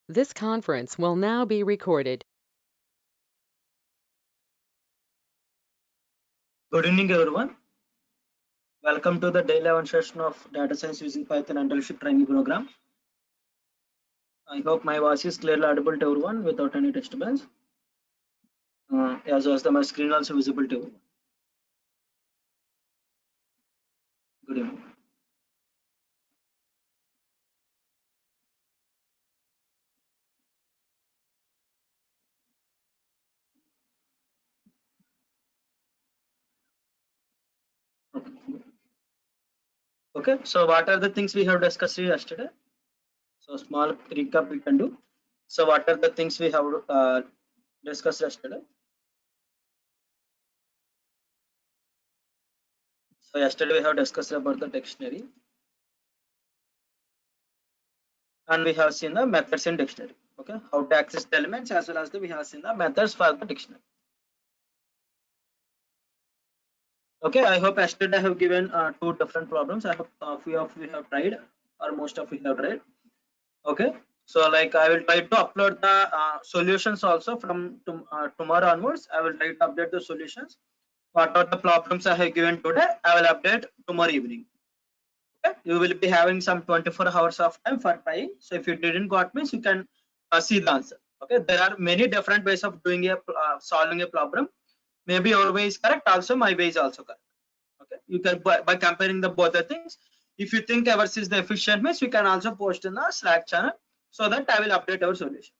This conference will now be recorded. Good evening, everyone. Welcome to the day 11 session of Data Science using Python and Leadership Training Program. I hope my voice is clearly audible to everyone without any disturbance. As well as my screen also visible to everyone. Good evening. Okay, so what are the things we have discussed yesterday? So small recap we can do. So what are the things we have discussed yesterday? So yesterday we have discussed about the dictionary, and we have seen the methods in dictionary. Okay, how to access the elements, as well as we have seen the methods for the dictionary. Okay, I hope yesterday I have given two different problems. I hope few of you have tried, or most of you have tried. Okay, so like I will try to upload the solutions also from tomorrow onwards. I will try to update the solutions. What are the problems I have given today? I will update tomorrow evening. Okay, you will be having some 24 hours of time for trying. So if you didn't got means you can see the answer. Okay, there are many different ways of doing a solving a problem. Maybe your way is correct. Also, my way is also correct. Okay, you can by comparing the both the things. If you think ours is the efficient means, you can also post in the Slack channel so that I will update our solution.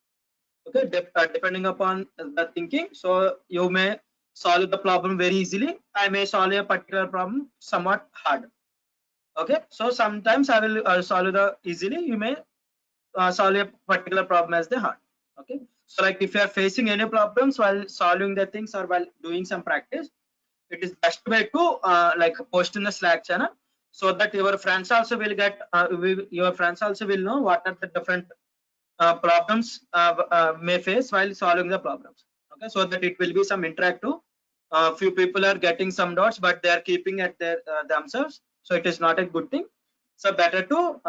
Okay, depending upon the thinking, so you may solve the problem very easily. I may solve a particular problem somewhat hard. Okay, so sometimes I will solve the easily. You may solve a particular problem as the hard. Okay, so like if you are facing any problems while solving the things or while doing some practice, it is best way to like post in the Slack channel so that your friends also will get your friends also will know what are the different problems may face while solving the problems. Okay, so that it will be some interactive. Few people are getting some dots but they are keeping at their themselves, so it is not a good thing. So better to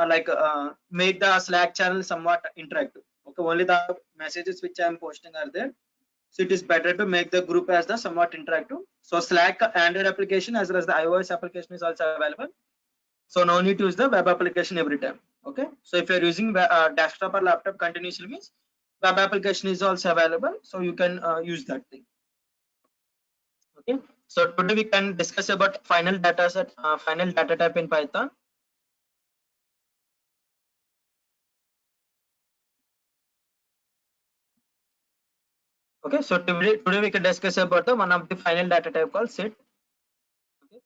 make the Slack channel somewhat interactive. Okay, only the messages which I am posting are there, so it is better to make the group as the somewhat interactive. So Slack Android application as well as the iOS application is also available. So no need to use the web application every time. Okay, so if you're using desktop or laptop continuously means web application is also available, so you can use that thing. Okay, so today we can discuss about final data set, final data type in Python. Okay, so today we can discuss about the one of the final data type called set. Okay,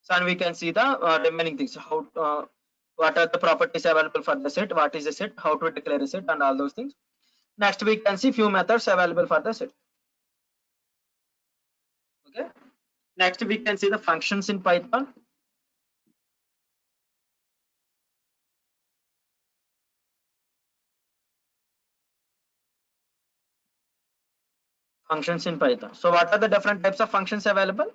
so and we can see the remaining things, how what are the properties available for the set, what is a set, how to declare a set, and all those things. Next we can see few methods available for the set. Okay, next we can see the functions in Python. Functions in Python. So what are the different types of functions available?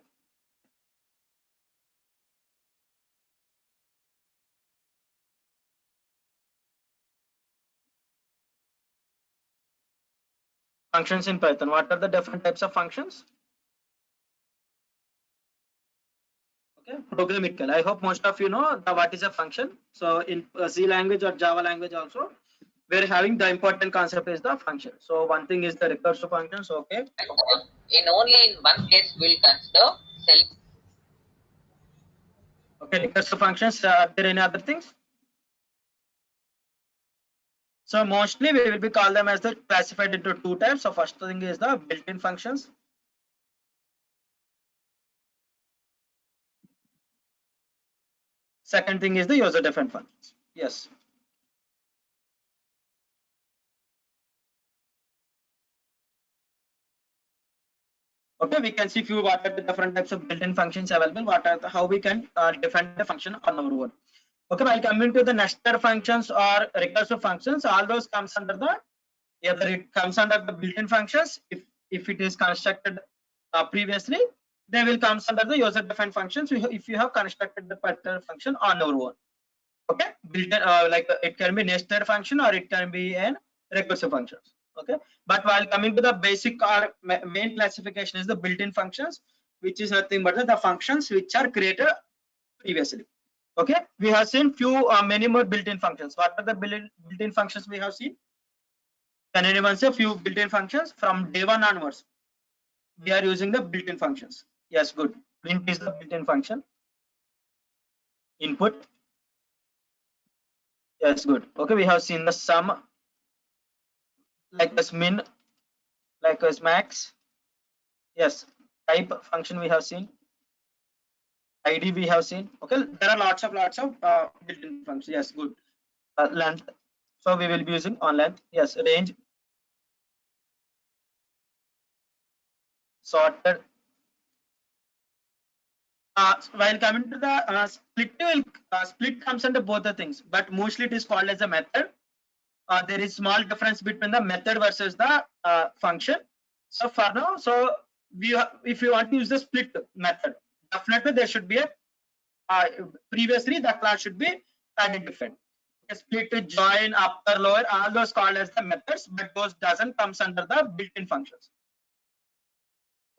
Functions in Python. What are the different types of functions? Okay, programmatical. I hope most of you know what is a function. So in C language or Java language also, we're having the important concept is the function. So one thing is the recursive functions. Okay. In only in one case we'll consider self. Okay, recursive functions. Are there any other things? So mostly we will be call them as the classified into two types. So first thing is the built-in functions. Second thing is the user-defined functions. Yes. Okay, we can see few what are the different types of built-in functions available. What are the, how we can define the function on our own. Okay, while coming to the nested functions or recursive functions, all those comes under the either it comes under the built-in functions if it is constructed previously, they will comes under the user-defined functions if you have constructed the particular function on our own. Okay, built-in like it can be nested function or it can be an recursive functions. Okay, but while coming to the basic or main classification is the built-in functions, which is nothing but the functions which are created previously. Okay, we have seen few many more built-in functions. What are the built-in functions we have seen? Can anyone say few built-in functions from day one onwards? We are using the built-in functions. Yes, good. Print is the built-in function. Input. Yes, good. Okay, we have seen the sum, like as min, like as max. Yes, type function we have seen. ID we have seen. Okay, there are lots of built-in functions. Yes, good. Length. So we will be using on length. Yes, range. Sorted. While coming to the split comes under both the things, but mostly it is called as a method. There is small difference between the method versus the function. So for now, so if you want to use the split method, definitely there should be a previously the class should be identified. Split, join, upper, lower, all those called as the methods, but those doesn't comes under the built-in functions.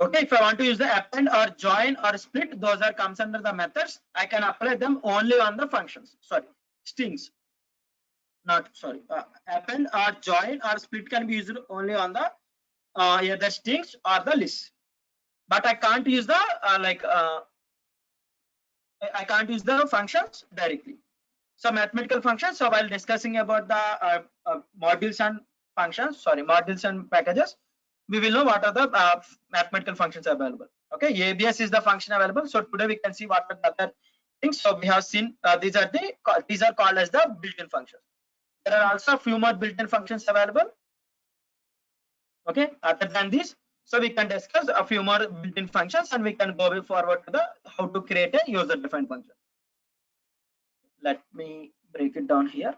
Okay, if I want to use the append or join or split, those are comes under the methods. I can apply them only on the functions. Sorry, strings. Not sorry. Append or join or split can be used only on the either strings or the list. But I can't use the I can't use the functions directly. So mathematical functions. So while discussing about the modules and functions, sorry, modules and packages, we will know what are the mathematical functions available. Okay, ABS is the function available. So today we can see what are the other things. So we have seen these are called as the built-in functions. There are also a few more built-in functions available. Okay, other than this, so we can discuss a few more built-in functions and we can go forward to the how to create a user-defined function. Let me break it down here.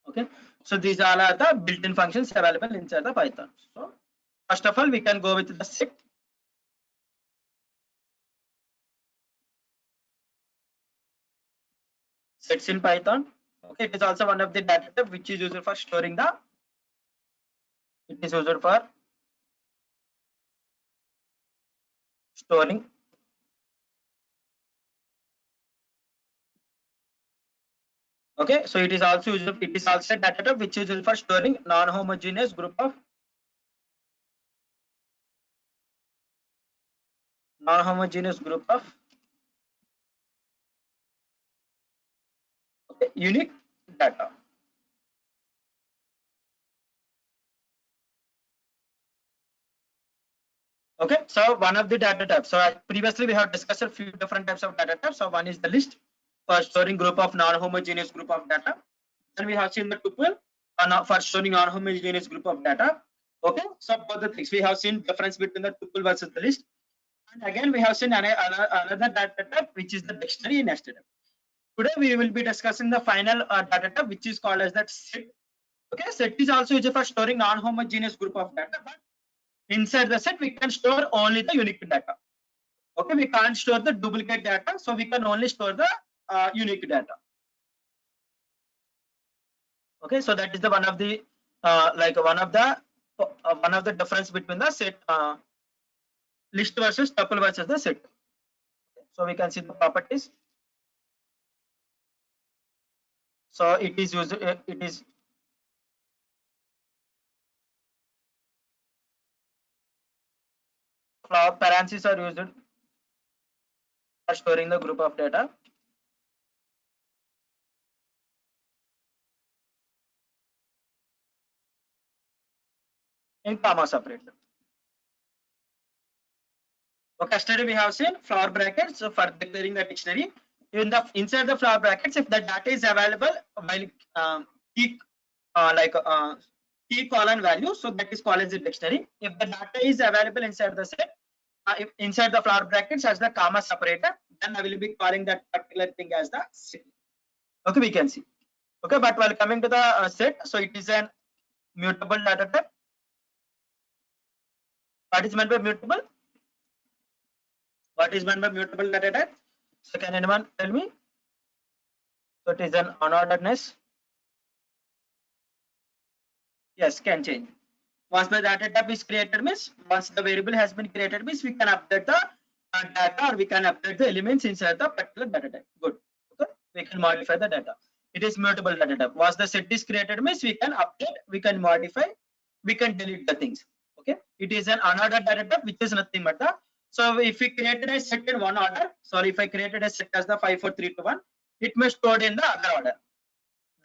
Okay, so these all are the built-in functions available inside the Python. So first of all, we can go with the set. Sets in Python. Okay, it is also one of the data type which is used for storing the. It is used for storing. Okay, so it is also used. It is also a data type which is used for storing non-homogeneous group of unique data. Okay, so one of the data types. So previously we have discussed a few different types of data types. So one is the list for storing group of non-homogeneous group of data. Then we have seen the tuple for storing non-homogeneous group of data. Okay, so both the things we have seen difference between the tuple versus the list. And again we have seen another data type which is the dictionary in STM. Today we will be discussing the final data type which is called as that set. Okay, set is also used for storing non-homogeneous group of data, but inside the set we can store only the unique data. Okay, we can't store the duplicate data, so we can only store the unique data. Okay, so that is the one of the one of the difference between the set list versus tuple versus the set. So we can see the properties. So it is used. It is parentheses are used for storing the group of data. In comma separator. Okay, yesterday we have seen flower brackets for declaring the dictionary. Inside the flower brackets, if the data is available while key colon value, so that is called as a dictionary. If the data is available inside the set, if inside the flower brackets as the comma separator, then I will be calling that particular thing as the set. Okay, we can see. Okay, but while coming to the set, so it is an mutable data type. What is meant by mutable? What is meant by mutable data type? So can anyone tell me? So it is an unorderedness. Yes, can change. Once the data type is created means, once the variable has been created means, we can update the data, or we can update the elements inside the particular data type. Good. Okay. We can modify the data. It is mutable data type. Once the set is created means, we can update, we can modify, we can delete the things. Okay. It is an unordered data type, which is nothing but the. So if we created a set in one order, sorry, if I created a set as the 5, 4, 3, 2, 1, it may stored in the other order.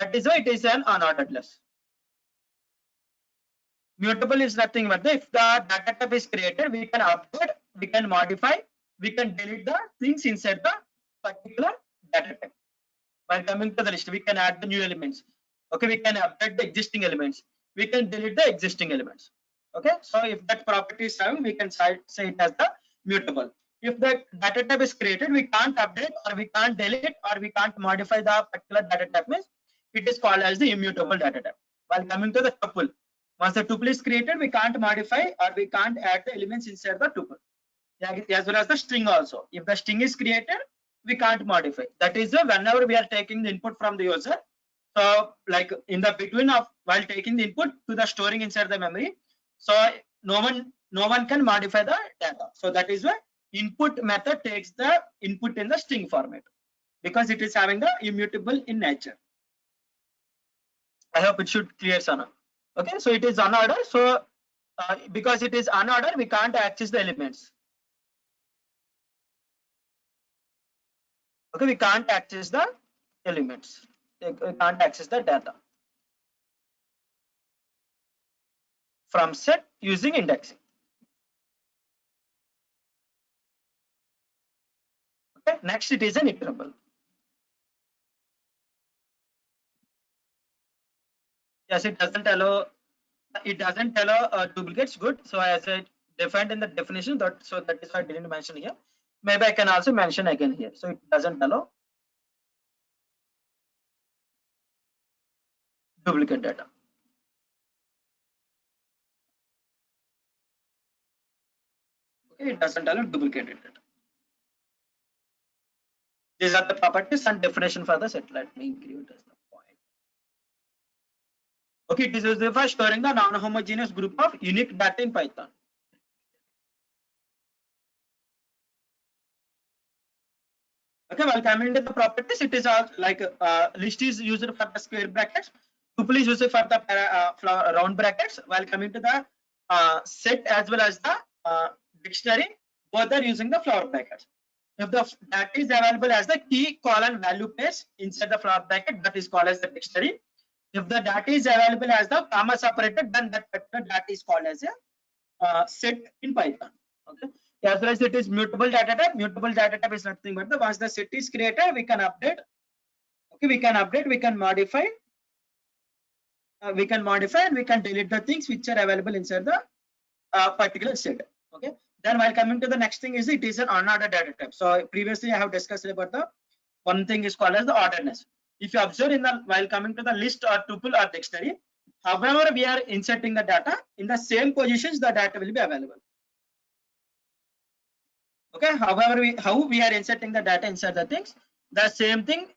That is why it is an unordered list. Mutable is nothing but if the data type is created, we can update, we can modify, we can delete the things inside the particular data type. While coming to the list, we can add the new elements. Okay, we can update the existing elements. We can delete the existing elements. Okay, so if that property is having, we can say it as the mutable. If the data type is created, we can't update, or we can't delete, or we can't modify the particular data type means it is called as the immutable data type. While coming to the tuple, once the tuple is created, we can't modify, or we can't add the elements inside the tuple. As well as the string also. If the string is created, we can't modify. That is whenever we are taking the input from the user. So like in the between of while taking the input to the storing inside the memory. So no one can modify the data. So that is why input method takes the input in the string format, because it is having the immutable in nature. I hope it should clear, Sana. Okay, so it is unordered. So because it is unordered, we can't access the elements. Okay, we can't access the elements. We can't access the data from set using indexing. Okay, next it is an iterable. Yes, it doesn't allow. It doesn't allow duplicates. Good. So as I defined in the definition, that so that is why I didn't mention here. Maybe I can also mention again here. So it doesn't allow duplicate data. Okay, it doesn't allow duplicated data. These are the properties and definition for the set. Let me include as the point. Okay, it is used for storing the non-homogeneous group of unique data in Python. Okay, while coming to the properties, it is all like list is used for the square brackets, tuple is used for the round brackets. While coming to the set as well as the dictionary, both are using the flower brackets. If the data is available as the key colon value place inside the flower bracket, that is called as the dictionary. If the data is available as the comma separated, then that particular data is called as a set in Python. Okay. As well as it is mutable data type. Mutable data type is nothing but the once the set is created, we can update. Okay, we can update, we can modify, and we can delete the things which are available inside the particular set. Okay. Then while coming to the next thing is it is an unordered data type. So previously I have discussed about the one thing is called as the orderedness. If you observe in the while coming to the list or tuple or dictionary, however we are inserting the data in the same positions, the data will be available. Okay, however how we are inserting the data inside the things, the same thing.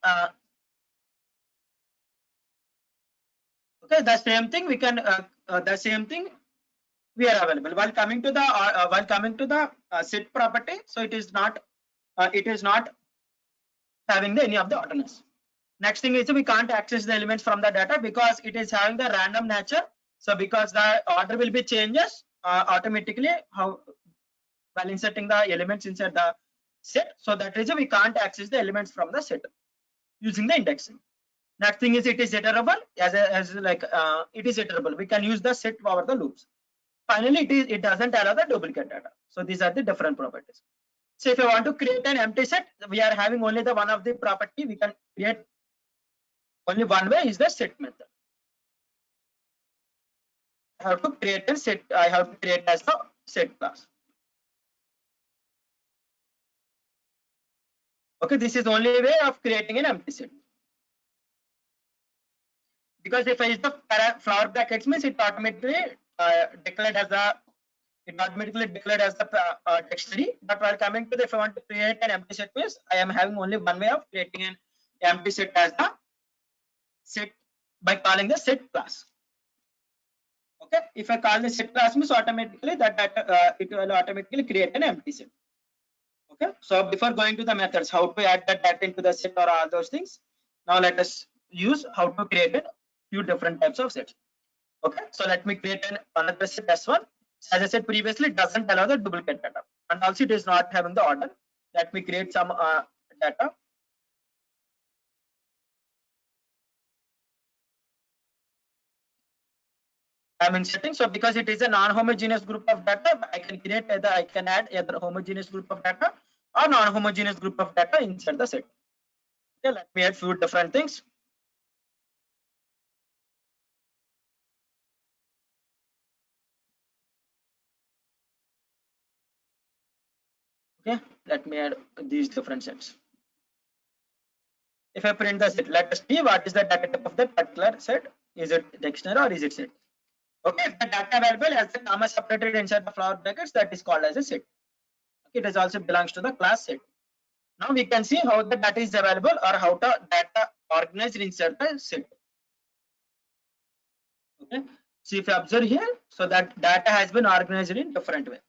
Okay, the same thing we can the same thing we are available while coming to the set property. So it is not having any of the orderness. Next thing is we can't access the elements from the data because it is having the random nature. So because the order will be changes automatically how while inserting the elements inside the set. So that reason we can't access the elements from the set using the indexing. Next thing is it is iterable as like it is iterable. We can use the set over the loops. Finally, it doesn't allow the duplicate data. So these are the different properties. So if I want to create an empty set, we are having only the one of the property we can create. Only one way is the set method. I have to create a set. I have to create as the set class. Okay, this is only way of creating an empty set. Because if I use the flower brackets means it automatically declared as the dictionary. But while coming to the if I want to create an empty set means I am having only one way of creating an empty set as the set by calling the set class. Okay, if I call the set class means automatically that it will automatically create an empty set. Okay, so before going to the methods, how to add that data into the set or all those things, now let us use how to create a few different types of sets. Okay, so let me create another set S1. As I said previously, it doesn't allow the duplicate data, and also it is not having the order. Let me create some data. I'm inserting, so because it is a non-homogeneous group of data, I can add either homogeneous group of data or non-homogeneous group of data inside the set. Okay, let me add few different things. Okay, let me add these different sets. If I print the set, let us see what is the data type of that particular set. Is it dictionary or is it set? Okay, if the data available has the comma separated inside the flower brackets, that is called as a set. Okay, it is also belongs to the class set. Now we can see how the data is available or how the data organized inside the set. Okay, so if you observe here, so that data has been organized in different way.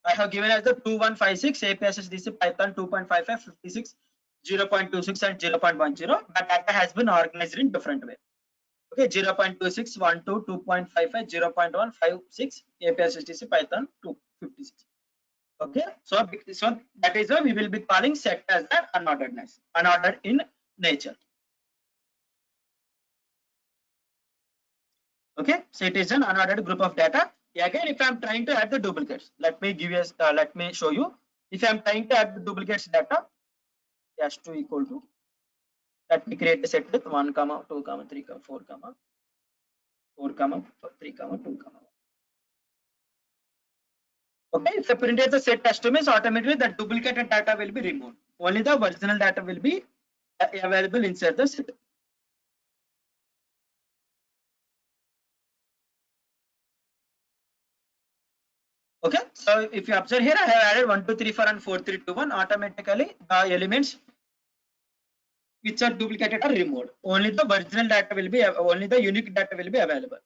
I have given as the 2156 APSSDC Python 2.55 56 0.26 and 0.10, but data has been organized in different way. Okay, 0.26 12 2.55 0.156 APSSDC Python 256. Okay, so that is why we will be calling set as an unordered in nature. Okay, so it is an unordered group of data. Again, if I am trying to add the duplicates, let me show you. If I am trying to add the duplicates data, s2 equal to, let me create a set with 1 comma 2 comma 3 comma 4 comma 4 comma 3 comma 2 comma. Okay, if I printed the set s2 means automatically the duplicated data will be removed. Only the original data will be available inside the set. Okay, so if you observe here, I have added 1 2 3 4 and 4 3 2 1. Automatically the elements which are duplicated are removed. Only the original data will be, only the unique data will be available.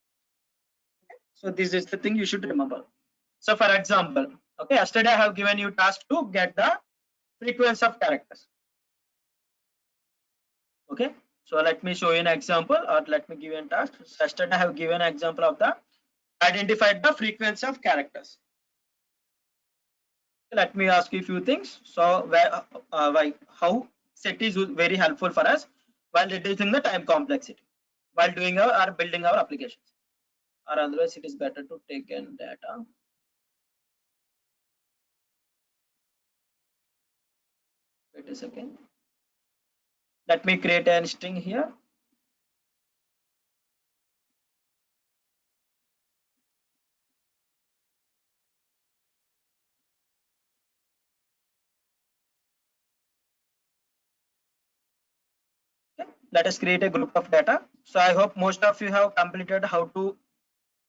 So this is the thing you should remember. So for example, okay, yesterday I have given you task to get the frequency of characters. Okay, so let me show you an example, or let me give you a task. So yesterday I have given an example of the identified the frequency of characters. Let me ask you a few things. So how set is very helpful for us while reducing the time complexity while doing our or building our applications, or otherwise it is better to take in data. Wait a second. Let me create a string here. Okay. Let us create a group of data. So I hope most of you have completed how to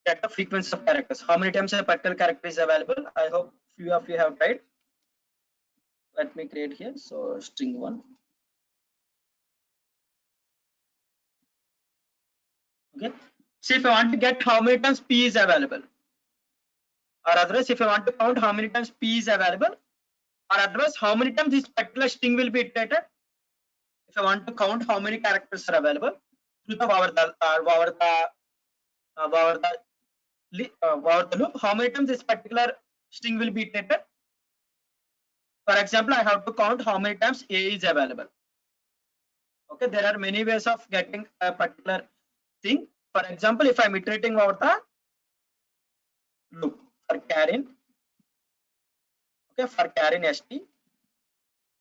get the frequency of characters. How many times a particular character is available? I hope few of you have tried. Let me create here. So string 1. Okay. So if I want to get how many times P is available, or otherwise if I want to count how many times P is available, or otherwise how many times this particular string will be iterated, if I want to count how many characters are available through the the loop, how many times this particular string will be iterated. For example, I have to count how many times A is available. Okay, there are many ways of getting a particular thing. For example, if I'm iterating over the loop for Karen, okay, for Karen ST,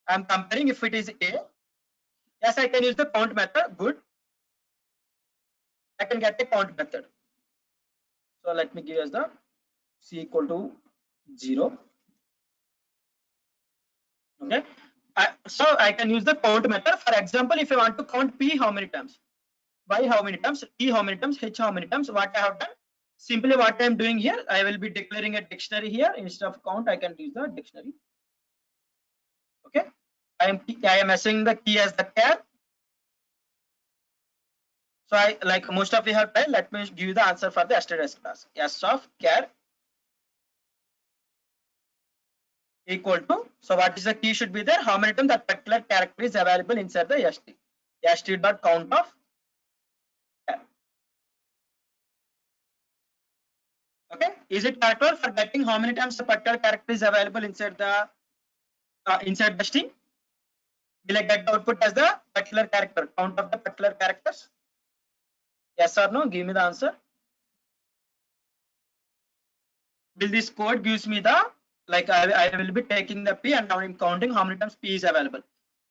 I'm comparing if it is A. Yes, I can use the count method. Good. I can get a count method. So let me give us the C equal to 0. Okay. So I can use the count method. For example, if I want to count P how many times, Y how many times, T how many times, H how many times, what I have done, simply what I am doing here, I will be declaring a dictionary here. Instead of count, I can use the dictionary. Okay. I am assigning the key as the char. So I like most of you have tried. Let me give you the answer for the yesterday's class. S of char equal to, so what is the key should be there? How many times that particular character is available inside the st. St dot count of char. Okay, is it factor for getting how many times the particular character is available inside the string? Will I get the output as the particular character count of the particular characters? Yes or no? Give me the answer. Will this code gives me the, like I will be taking the p and now I'm counting how many times p is available.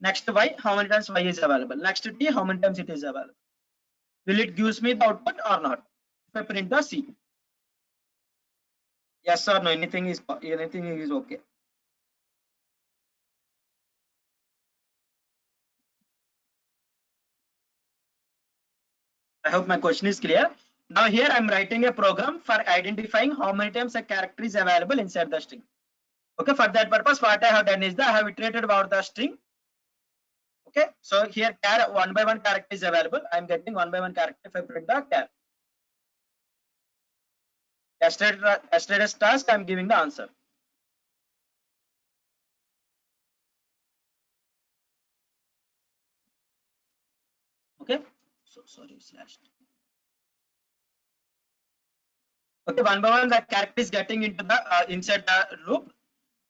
Next y, how many times y is available. Next t, how many times it is available. Will it gives me the output or not? If I print the c. Yes or no? Anything is okay. I hope my question is clear. Now here I'm writing a program for identifying how many times a character is available inside the string. Okay, for that purpose, what I have done is that I have iterated about the string. Okay, so here char one by one character is available. I'm getting one by one character if I print the char. Yesterday's task, I'm giving the answer. Okay, so sorry, slash. Okay, one by one that character is getting into the inside the loop.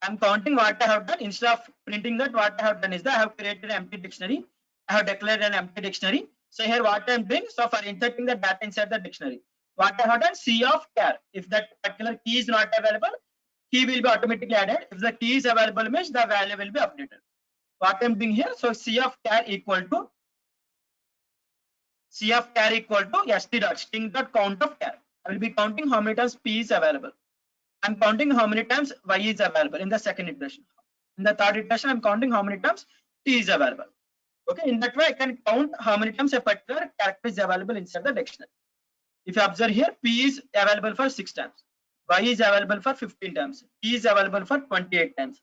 I'm counting what I have done. Instead of printing that, what I have done is that I have created an empty dictionary. I have declared an empty dictionary. So here what I'm doing, so for inserting the data inside the dictionary, what I have done, C of char. If that particular key is not available, key will be automatically added. If the key is available, means the value will be updated. What I'm doing here, so C of char equal to st dot string dot count of char. I will be counting how many times p is available. I'm counting how many times y is available in the second iteration. In the third iteration, I'm counting how many times t is available. Okay, in that way, I can count how many times a particular character is available inside the dictionary. If you observe here, p is available for 6 times, y is available for 15 times, t is available for 28 times,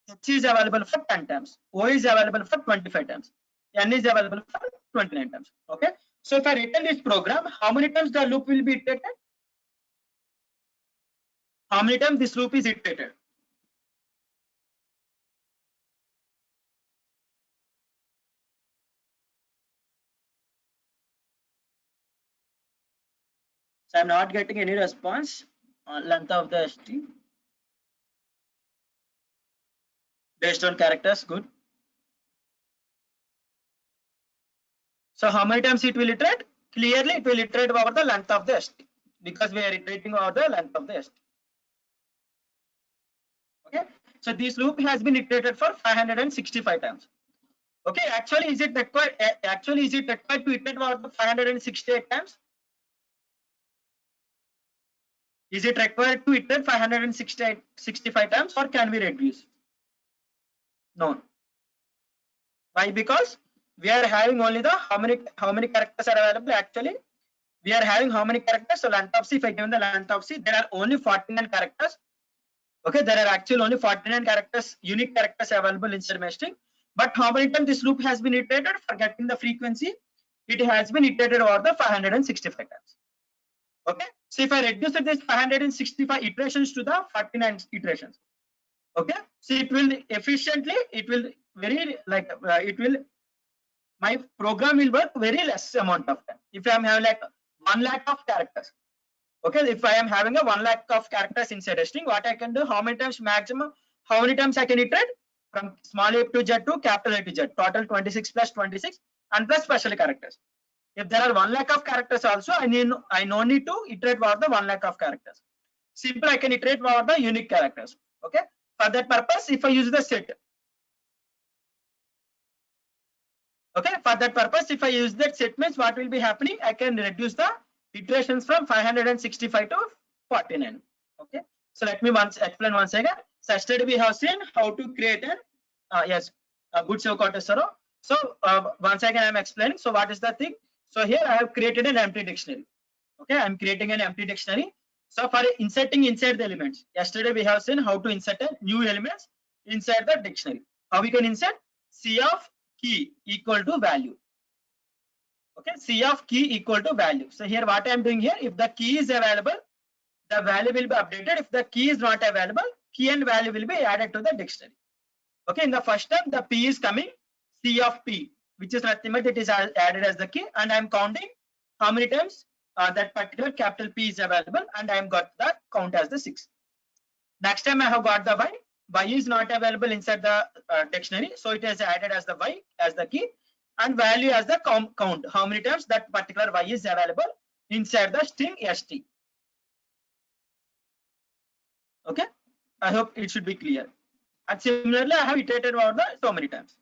h is available for 10 times, o is available for 25 times, n is available for 29 times. Okay, so if I return this program, how many times the loop will be iterated? How many times this loop is iterated? So I'm not getting any response on length of the string based on characters. Good. So how many times it will iterate? Clearly it will iterate over the length of the string because we are iterating over the length of the string. Okay, so this loop has been iterated for 565 times. Okay, actually is it required to iterate over the 568 times? Is it required to iterate 565 times, or can we reduce? No. Why? Because we are having only the how many characters are available. Actually, we are having how many characters? So length of C, if I given the length of C, there are only 49 characters. Okay, there are actually only 49 characters, unique characters available inside my string. But how many times this loop has been iterated for getting the frequency? It has been iterated over the 565 times. Okay, so if I reduce this 565 iterations to the 49 iterations, okay, so it will efficiently, it will very like my program will work very less amount of time. If I am having like 1 lakh of characters, okay, if I am having a 1 lakh of characters inside a string, what I can do, how many times maximum, how many times I can iterate from small a to z to capital A to z, total 26 plus 26 and plus special characters. If there are 1 lakh of characters also, I no need to iterate over the 1 lakh of characters. Simple, I can iterate over the unique characters. Okay, for that purpose, if I use the set, okay, for that purpose, if I use that set, means what will be happening, I can reduce the iterations from 565 to 49. Okay, so let me explain once again. So yesterday we have seen how to create an good Kotesaro. So once again I'm explaining. So what is the thing? So here I have created an empty dictionary. Okay, I'm creating an empty dictionary. So for inserting inside the elements, yesterday we have seen how to insert a new elements inside the dictionary. How we can insert? C of key equal to value. Okay, C of key equal to value. So here what I am doing here, if the key is available, the value will be updated. If the key is not available, key and value will be added to the dictionary. Okay, in the first step, the P is coming, C of P, which is nothing but it is added as the key, and I am counting how many times that particular capital P is available, and I am got the count as the 6. Next time I have got the Y is not available inside the dictionary, so it is added as the Y as the key, and value as the count, how many times that particular Y is available inside the string ST. Okay, I hope it should be clear. And similarly, I have iterated over the so many times.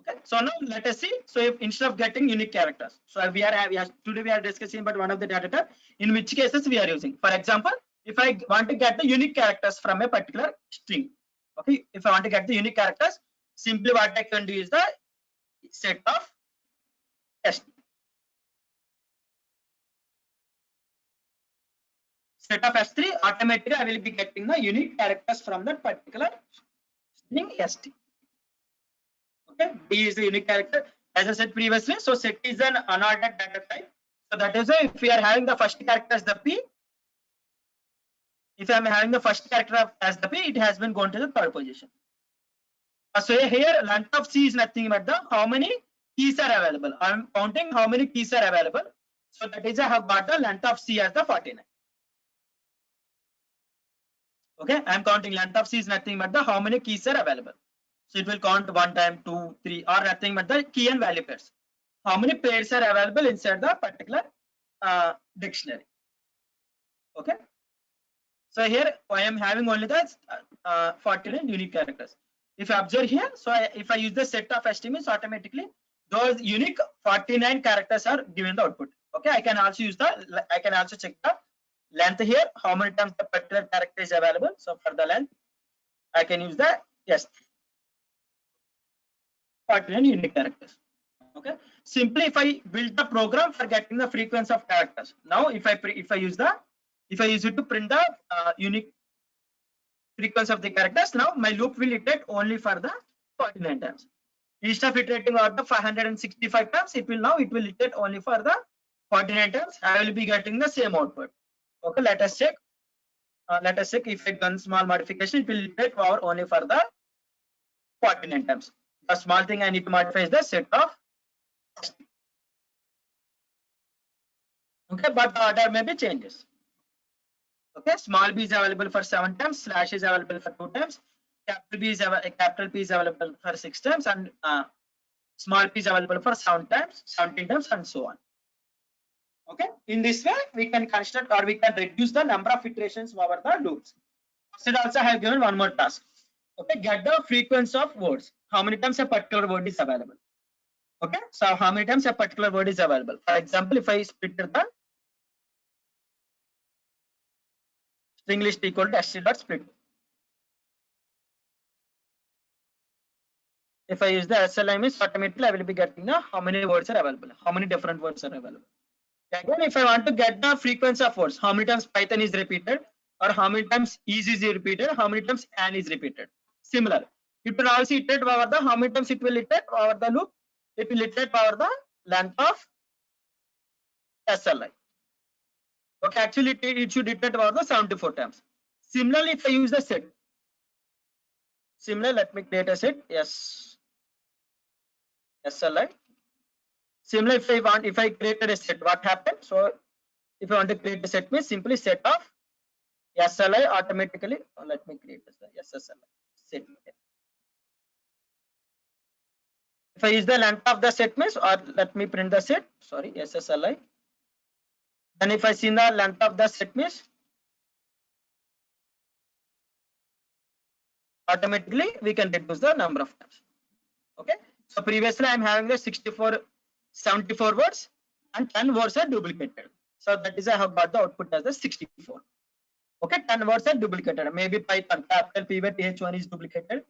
Okay, so now let us see. So if instead of getting unique characters, so today we are discussing about one of the data type in which cases we are using. For example, if I want to get the unique characters from a particular string, okay, if I want to get the unique characters, simply what I can do is the set of ST. Set of S3, automatically I will be getting the unique characters from that particular string ST. Okay, B is the unique character. As I said previously, so set is an unordered data type. So that is why if we are having the first character as the P, if I am having the first character as the P, it has been gone to the third position. So here length of C is nothing but the how many keys are available. I am counting how many keys are available. So that is I have got the length of C as the 49. Okay, I am counting length of C is nothing but the how many keys are available. So it will count 1 time, 2, 3, or nothing but the key and value pairs. How many pairs are available inside the particular dictionary? Okay. So here I am having only the 49 unique characters. If I observe here, so if I use the set of estimates, automatically those unique 49 characters are given the output. Okay, I can also use the, I can also check the length here, how many times the particular character is available. So for the length, I can use the 49 unique characters. Okay, simply if I build the program for getting the frequency of characters. Now if I use it to print the unique frequency of the characters, now my loop will iterate only for the 49 times. Instead of iterating over the 565 times, it will iterate only for the 49 times. I will be getting the same output. Okay, let us check. If I done small modification, it will iterate over only for the 49 times. The small thing I need to modify is the set of. Okay, but the order may be changes. Okay, small b is available for 7 times, slash is available for 2 times, capital P is available for 6 times, and small p is available for 17 times, and so on. Okay, in this way we can construct or we can reduce the number of iterations over the loops. So also I have given one more task. Okay, get the frequency of words. How many times a particular word is available? Okay, so how many times a particular word is available? For example, if I split the string list equal to str.split. If I use the SLI means automatically I will be getting the how many words are available, how many different words are available. Again, if I want to get the frequency of words, how many times Python is repeated, or how many times is repeated, how many times an is repeated. Similar, it will also iterate over the how many times it will iterate over the loop. It will iterate over the length of SLI. Okay, actually it should iterate over the 74 times. Similarly, if I use the set, let me create a set. Yes, SLI. Similarly, if I created a set, what happens? So if I want to create a set, means simply set of SLI automatically. Let me create this SSLI set. If I use the length of the set means, or let me print the set. Sorry, SSLI. Then if I see the length of the set means, automatically we can reduce the number of times. Okay, so previously I am having the 74 words and 10 words are duplicated. So that is I have got the output as the 64. Okay, 10 words are duplicated. Maybe Python capital P by TH1 is duplicated.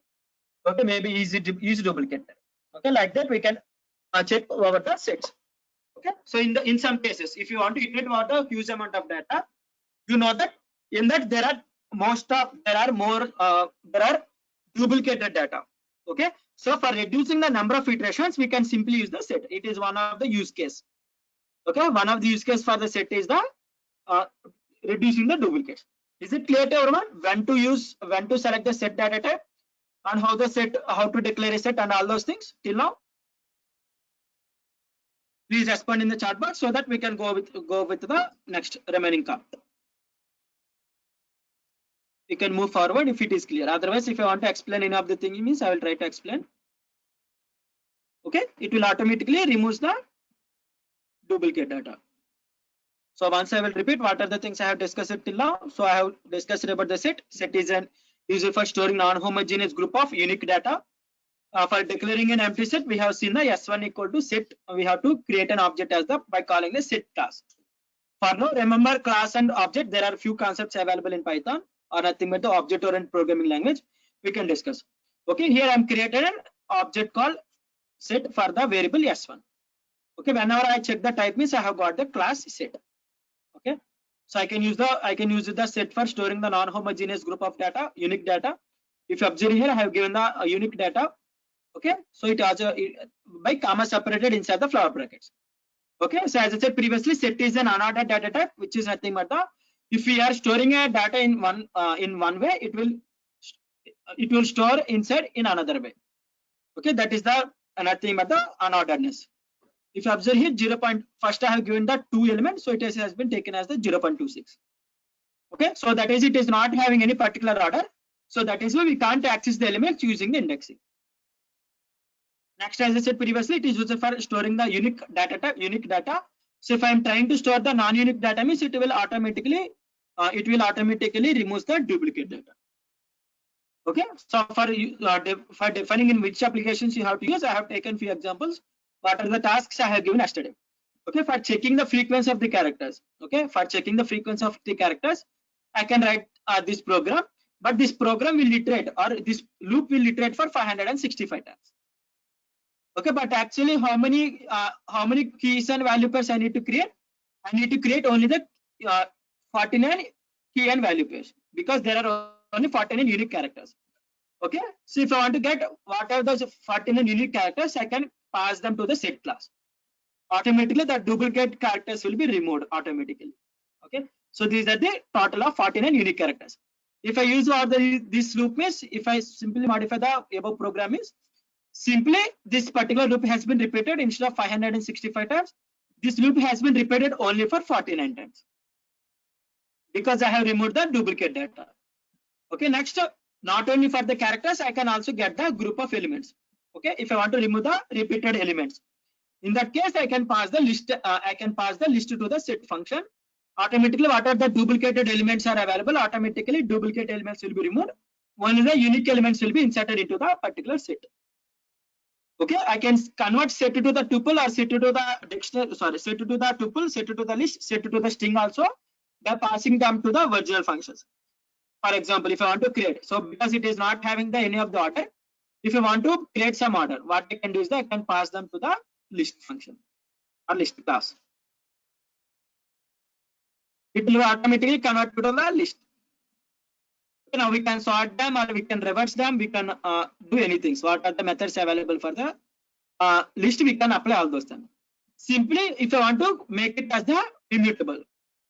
Okay, maybe is duplicated. Okay, like that we can check over the sets. Okay, so in some cases, if you want to iterate over the huge amount of data, you know that in that there are duplicated data. Okay, So for reducing the number of iterations, we can simply use the set. It is one of the use case. Okay, one of the use case for the set is the reducing the duplicates. Is it clear to everyone? When to select the set data type, and how to declare a set, and all those things till now? Please respond in the chat box so that we can go with the next remaining part. We can move forward if it is clear. Otherwise, if I want to explain any of the thing, means I will try to explain. Okay, it will automatically remove the duplicate data. So once I will repeat what are the things I have discussed till now. So I have discussed about the set. Set is an user for storing non-homogeneous group of unique data. For declaring an empty set, we have seen the S1 equal to set. We have to create an object as by calling the set class. For now, remember class and object. There are few concepts available in Python or nothing but the object-oriented programming language. We can discuss. Okay, here I am created an object called set for the variable S1. Okay, whenever I check the type means I have got the class set. Okay, so I can use the set for storing the non-homogeneous group of data, unique data. If you observe here, I have given the unique data. Okay, so it also by comma separated inside the flower brackets. Okay, so as I said previously, set is an unordered data type, which is nothing but the if we are storing a data in one way, it will store inside in another way. Okay, that is the nothing but the unorderedness. If you observe here, first I have given the 2 elements, so it has been taken as the 0.26. Okay, so that is it is not having any particular order. So that is why we can't access the elements using the indexing. Next, as I said previously, it is used for storing the unique data type, unique data. So if I am trying to store the non-unique data, means it will automatically remove the duplicate data. Okay, so for defining in which applications you have to use, I have taken few examples. What are the tasks I have given yesterday? Okay, for checking the frequency of the characters. Okay, for checking the frequency of the characters, I can write this program, but this program will iterate, or this loop will iterate for 565 times. Okay, but actually how many keys and value pairs I need to create? I need to create only the 49 key and value pairs, because there are only 49 unique characters. Okay, so if I want to get what are those 49 unique characters, I can pass them to the set class. Automatically the duplicate characters will be removed automatically. Okay, so these are the total of 49 unique characters. If I use this loop means, if I simply modify the above program is, simply this particular loop has been repeated instead of 565 times. This loop has been repeated only for 49 times, because I have removed the duplicate data. Okay, next, not only for the characters, I can also get the group of elements. Okay, if I want to remove the repeated elements, in that case I can pass the list. I can pass the list to the set function. Automatically, whatever the duplicated elements are available, automatically duplicate elements will be removed. Only the unique elements will be inserted into the particular set. Okay, I can convert set to the tuple or set to the dictionary. Sorry, set to the tuple, set to the list, set to the string also by passing them to the virtual functions. For example, if I want to create, so because it is not having the any of the order, if you want to create some order, what I can do is that I can pass them to the list function or list class. It will automatically convert to the list. Now we can sort them, or we can reverse them. We can do anything. So what are the methods available for the list? We can apply all those things. Simply, if I want to make it as the immutable,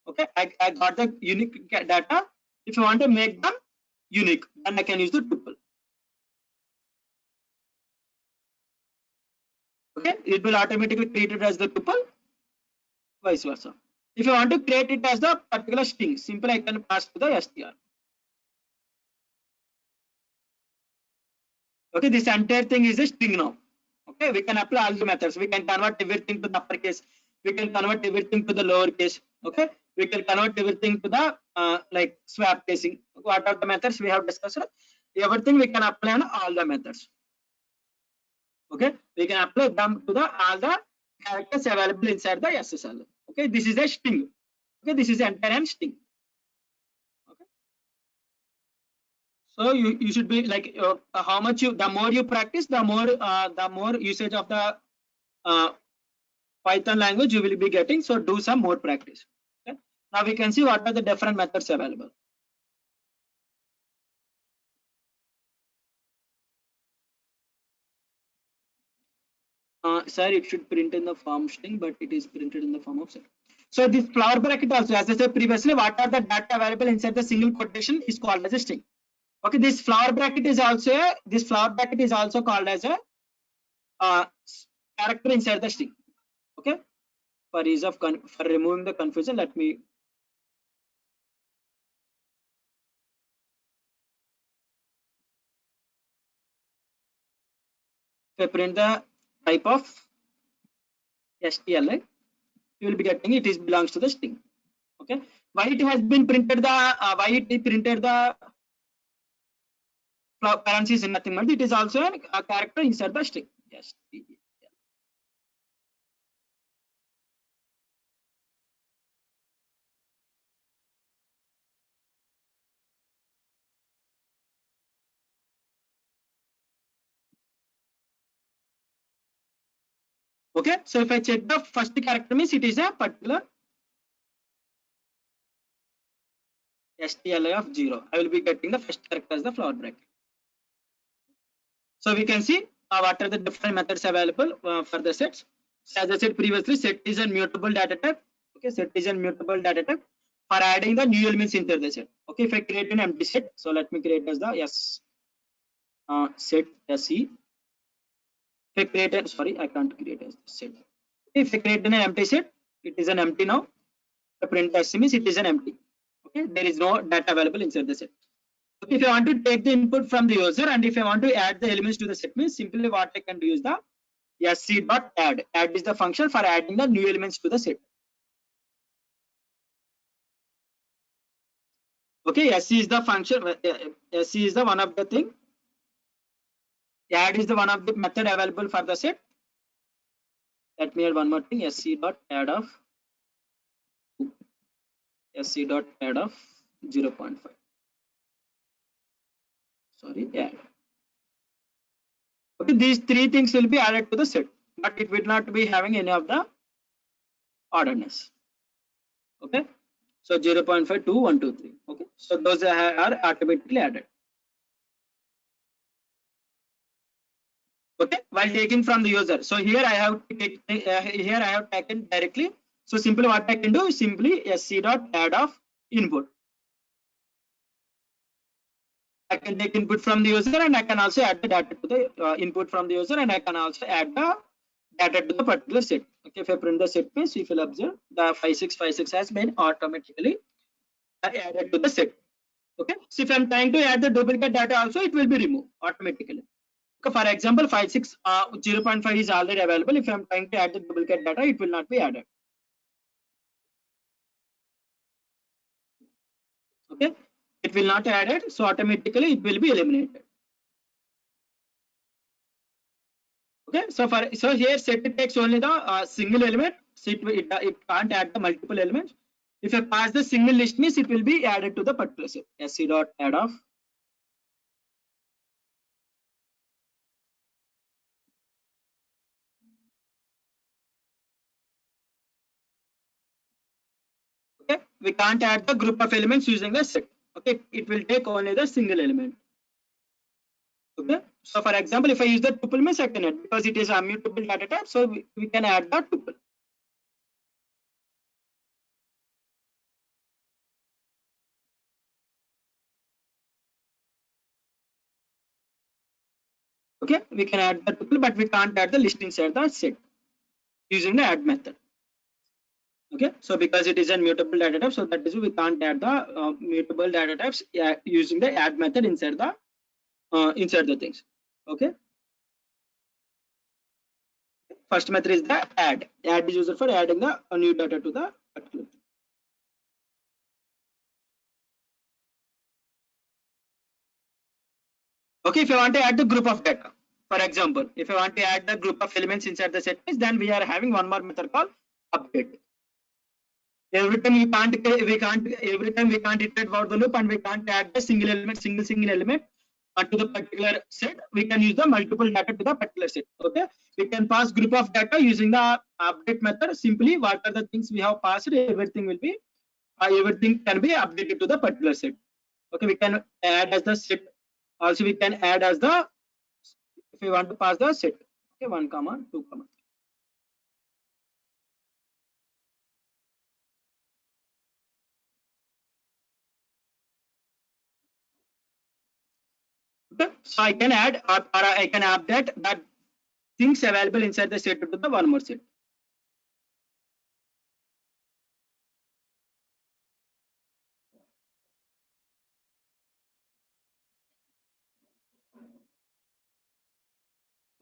okay, I got the unique data. If you want to make them unique, then I can use the tuple. Okay, it will automatically create it as the tuple, vice versa. If you want to create it as the particular string, simply I can pass to the str. Okay, this entire thing is a string now. Okay, we can apply all the methods. We can convert everything to the uppercase. We can convert everything to the lowercase. Okay, we can convert everything to the like swap casing. What are the methods we have discussed? Everything we can apply on all the methods. Okay, we can apply them to the all the characters available inside the SSL. Okay, this is a string. Okay, this is entire string. Okay, so you should be like how much the more you practice, the more usage of the Python language you will be getting. So do some more practice. Okay, now we can see what are the different methods available. Sir, it should print in the form string, but it is printed in the form of set. So this flower bracket also, as I said previously, what are the data available inside the single quotation is called as a string. Okay, this flower bracket is also called as a character inside the string. Okay, for ease of for removing the confusion, let me print the type of STLI. You will be getting it is belongs to the string. Okay, why it has been printed the parenthesis is nothing but it is also a character inside the string. Yes. Okay, so if I check the first character means it is a particular STLI of 0. I will be getting the first character as the flower bracket. So we can see what are the different methods available for the sets. So as I said previously, set is a mutable data type. Okay, set is a mutable data type for adding the new elements into the set. Okay, if I create an empty set, so let me create as the set SE. If I create a, sorry, I can't create as the set. If I create an empty set, it is an empty now. The print SE means it is an empty. Okay, there is no data available inside the set. Okay, if I want to take the input from the user and if I want to add the elements to the set means simply what I can do is the sc.add. Add is the function for adding the new elements to the set. Okay, sc is the function. Sc is the one of the thing. Add is the one of the method available for the set. Let me add one more thing. Sc.add of 0.5. Sorry, add. Okay, these three things will be added to the set, but it will not be having any of the orderness. Okay, so 0.5, 2, 1, 2, 3. Okay, so those are automatically added. Okay, while taking from the user. So here I have taken directly. So simply what I can do is simply sc.add of input. I can take input from the user and I can also add the data to the input from the user and I can also add the data to the particular set. Okay, if I print the set means if you observe the 5656 has been automatically added to the set. Okay, so if I'm trying to add the duplicate data also it will be removed automatically. Okay, for example 0.5 is already available. If I'm trying to add the duplicate data it will not be added. Okay, it will not added, so automatically it will be eliminated. Okay, so here set takes only the single element, so it can't add the multiple elements. If I pass the single list means it will be added to the particular set. sc.add of okay, we can't add the group of elements using the set. Okay, it will take only the single element. Okay, so for example if I use the tuple means I can add because it is a mutable data type, so we can add the tuple. Okay, we can add the tuple but we can't add the list inside the set using the add method. Okay, so because it is a mutable data type, so that is we can't add the mutable data types using the add method inside the things. Okay, first method is the add is used for adding the new data to the particular. Okay, if you want to add the group of data, for example if I want to add the group of elements inside the set, then we are having one more method called update. Every time we can't iterate for the loop and we can't add the single element to the particular set. We can use the multiple data to the particular set. Okay, we can pass group of data using the update method. Simply what are the things we have passed, everything will be everything can be updated to the particular set. Okay, we can add as the set, also we can add as the if we want to pass the set. Okay, 1, 2, 3. Okay, so I can add or I can update that things available inside the set to the one more set.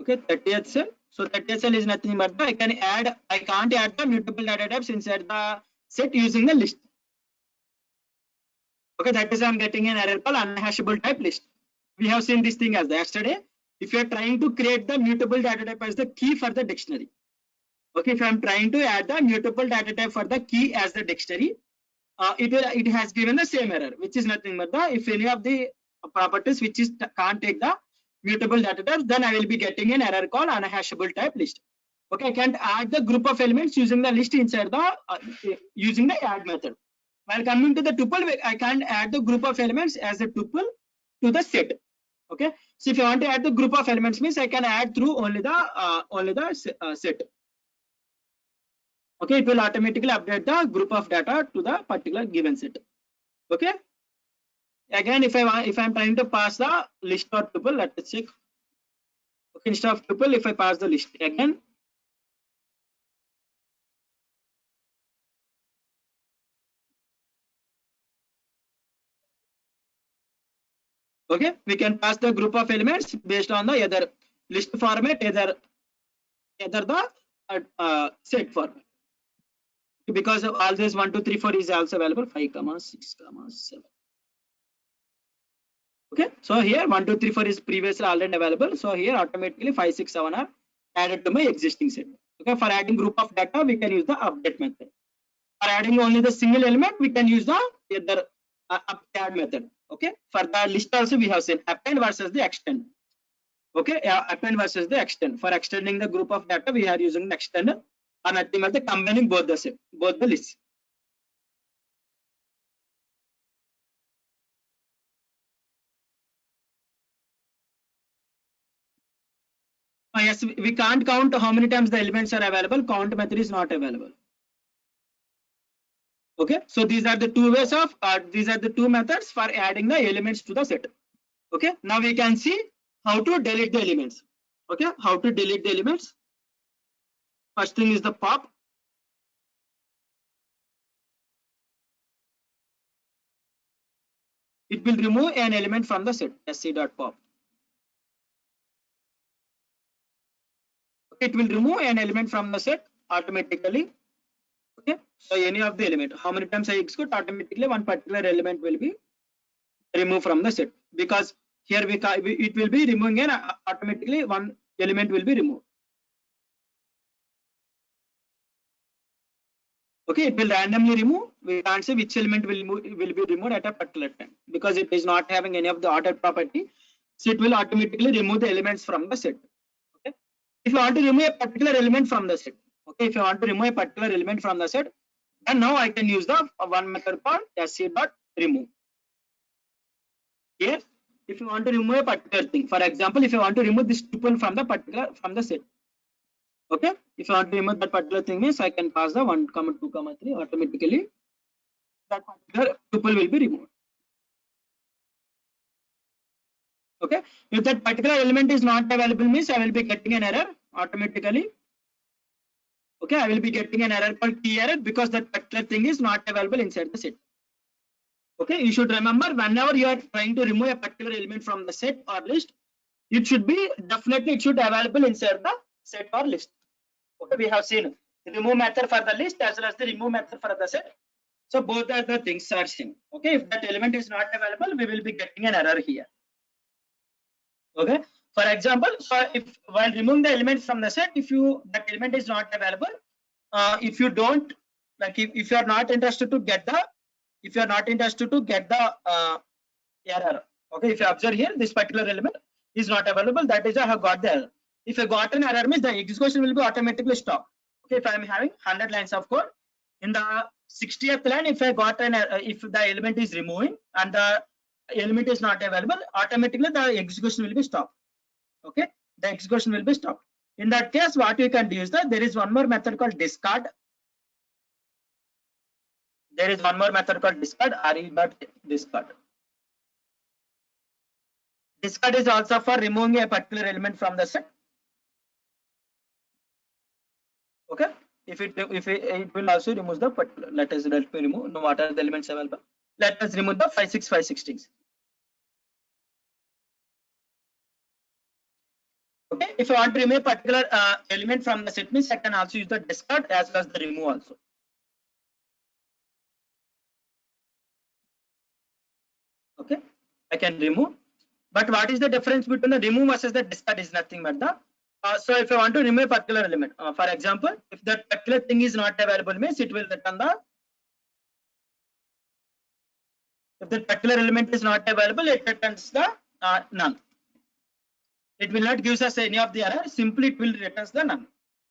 Okay, 30th cell. So 30th cell is nothing but I can't add the mutable data types inside the set using the list. Okay, that is I'm getting an error called unhashable type list. We have seen this thing as yesterday. If you are trying to create the mutable data type as the key for the dictionary. Okay, if I'm trying to add the mutable data type for the key as the dictionary, it has given the same error, which is nothing but if any of the properties which is can't take the mutable data types, then I will be getting an error called unhashable type list. Okay, I can't add the group of elements using the list inside the using the add method. While coming to the tuple, I can't add the group of elements as a tuple to the set. Okay, so if I want to add the group of elements, means I can add through only the set. Okay, it will automatically update the group of data to the particular given set. Okay, again if I'm trying to pass the list or tuple, let's check. Okay, instead of tuple, if I pass the list again, okay, we can pass the group of elements based on the either list format, either the set format, because of all this 1 2 3 4 is also available 5 6 7. Okay, so here 1 2 3 4 is previously already available, so here automatically 5 6 7 are added to my existing set. Okay, for adding group of data we can use the update method. For adding only the single element we can use the either add method. Okay, for the list also we have seen append versus the extend. Okay, append versus the extend. For extending the group of data we are using the extend, or nothing but the combining both the set, both the lists. Yes, we can't count how many times the elements are available. Count method is not available. Okay, so these are the two ways of these are the two methods for adding the elements to the set. Okay, now we can see how to delete the elements. Okay, how to delete the elements. First thing is the pop. It will remove an element from the set. sc.pop. It will remove an element from the set automatically. Okay, so any of the element, how many times I execute, automatically one particular element will be removed from the set, because here it will be removing an automatically one element will be removed. Okay, it will randomly remove. We can't say which element will be removed at a particular time, because it is not having any of the ordered property, so it will automatically remove the elements from the set. Okay, if you want to remove a particular element from the set, okay, if you want to remove a particular element from the set, and now I can use the one method called sc.remove. Here, if you want to remove a particular thing, for example, if you want to remove this tuple from the set, okay, if you want to remove that particular thing, means I can pass the 1 2 3, automatically that particular tuple will be removed. Okay, if that particular element is not available, means I will be getting an error automatically. Okay, I will be getting an error called key error, because that particular thing is not available inside the set. Okay, you should remember, whenever you are trying to remove a particular element from the set or list, it should be definitely it should available inside the set or list. Okay, we have seen the remove method for the list as well as the remove method for the set. So both are the things are same. Okay, if that element is not available, we will be getting an error here. Okay, for example, so if while removing the element from the set, if that element is not available, if you don't like, if you are not interested to get the error. Okay, if you observe here, this particular element is not available, that is I have got the error. If I got an error, means the execution will be automatically stopped. Okay, if I am having 100 lines of code, in the 60th line, if I got an error, if the element is removing and the element is not available, automatically the execution will be stopped. Okay, the execution will be stopped. In that case, what you can do is that there is one more method called discard. There is one more method called discard, discard. Discard is also for removing a particular element from the set. Okay, if it will also remove the particular. Let me remove. No, what are the elements available? Let us remove the 5 6 5 6 strings. Okay, if I want to remove a particular element from the set, means I can also use the discard as well as the remove also. Okay, I can remove. But what is the difference between the remove versus the discard is nothing but the so if I want to remove a particular element, for example, if that particular thing is not available, means it will return the. If the particular element is not available, it returns the none. It will not give us any of the error. Simply it will returns the none.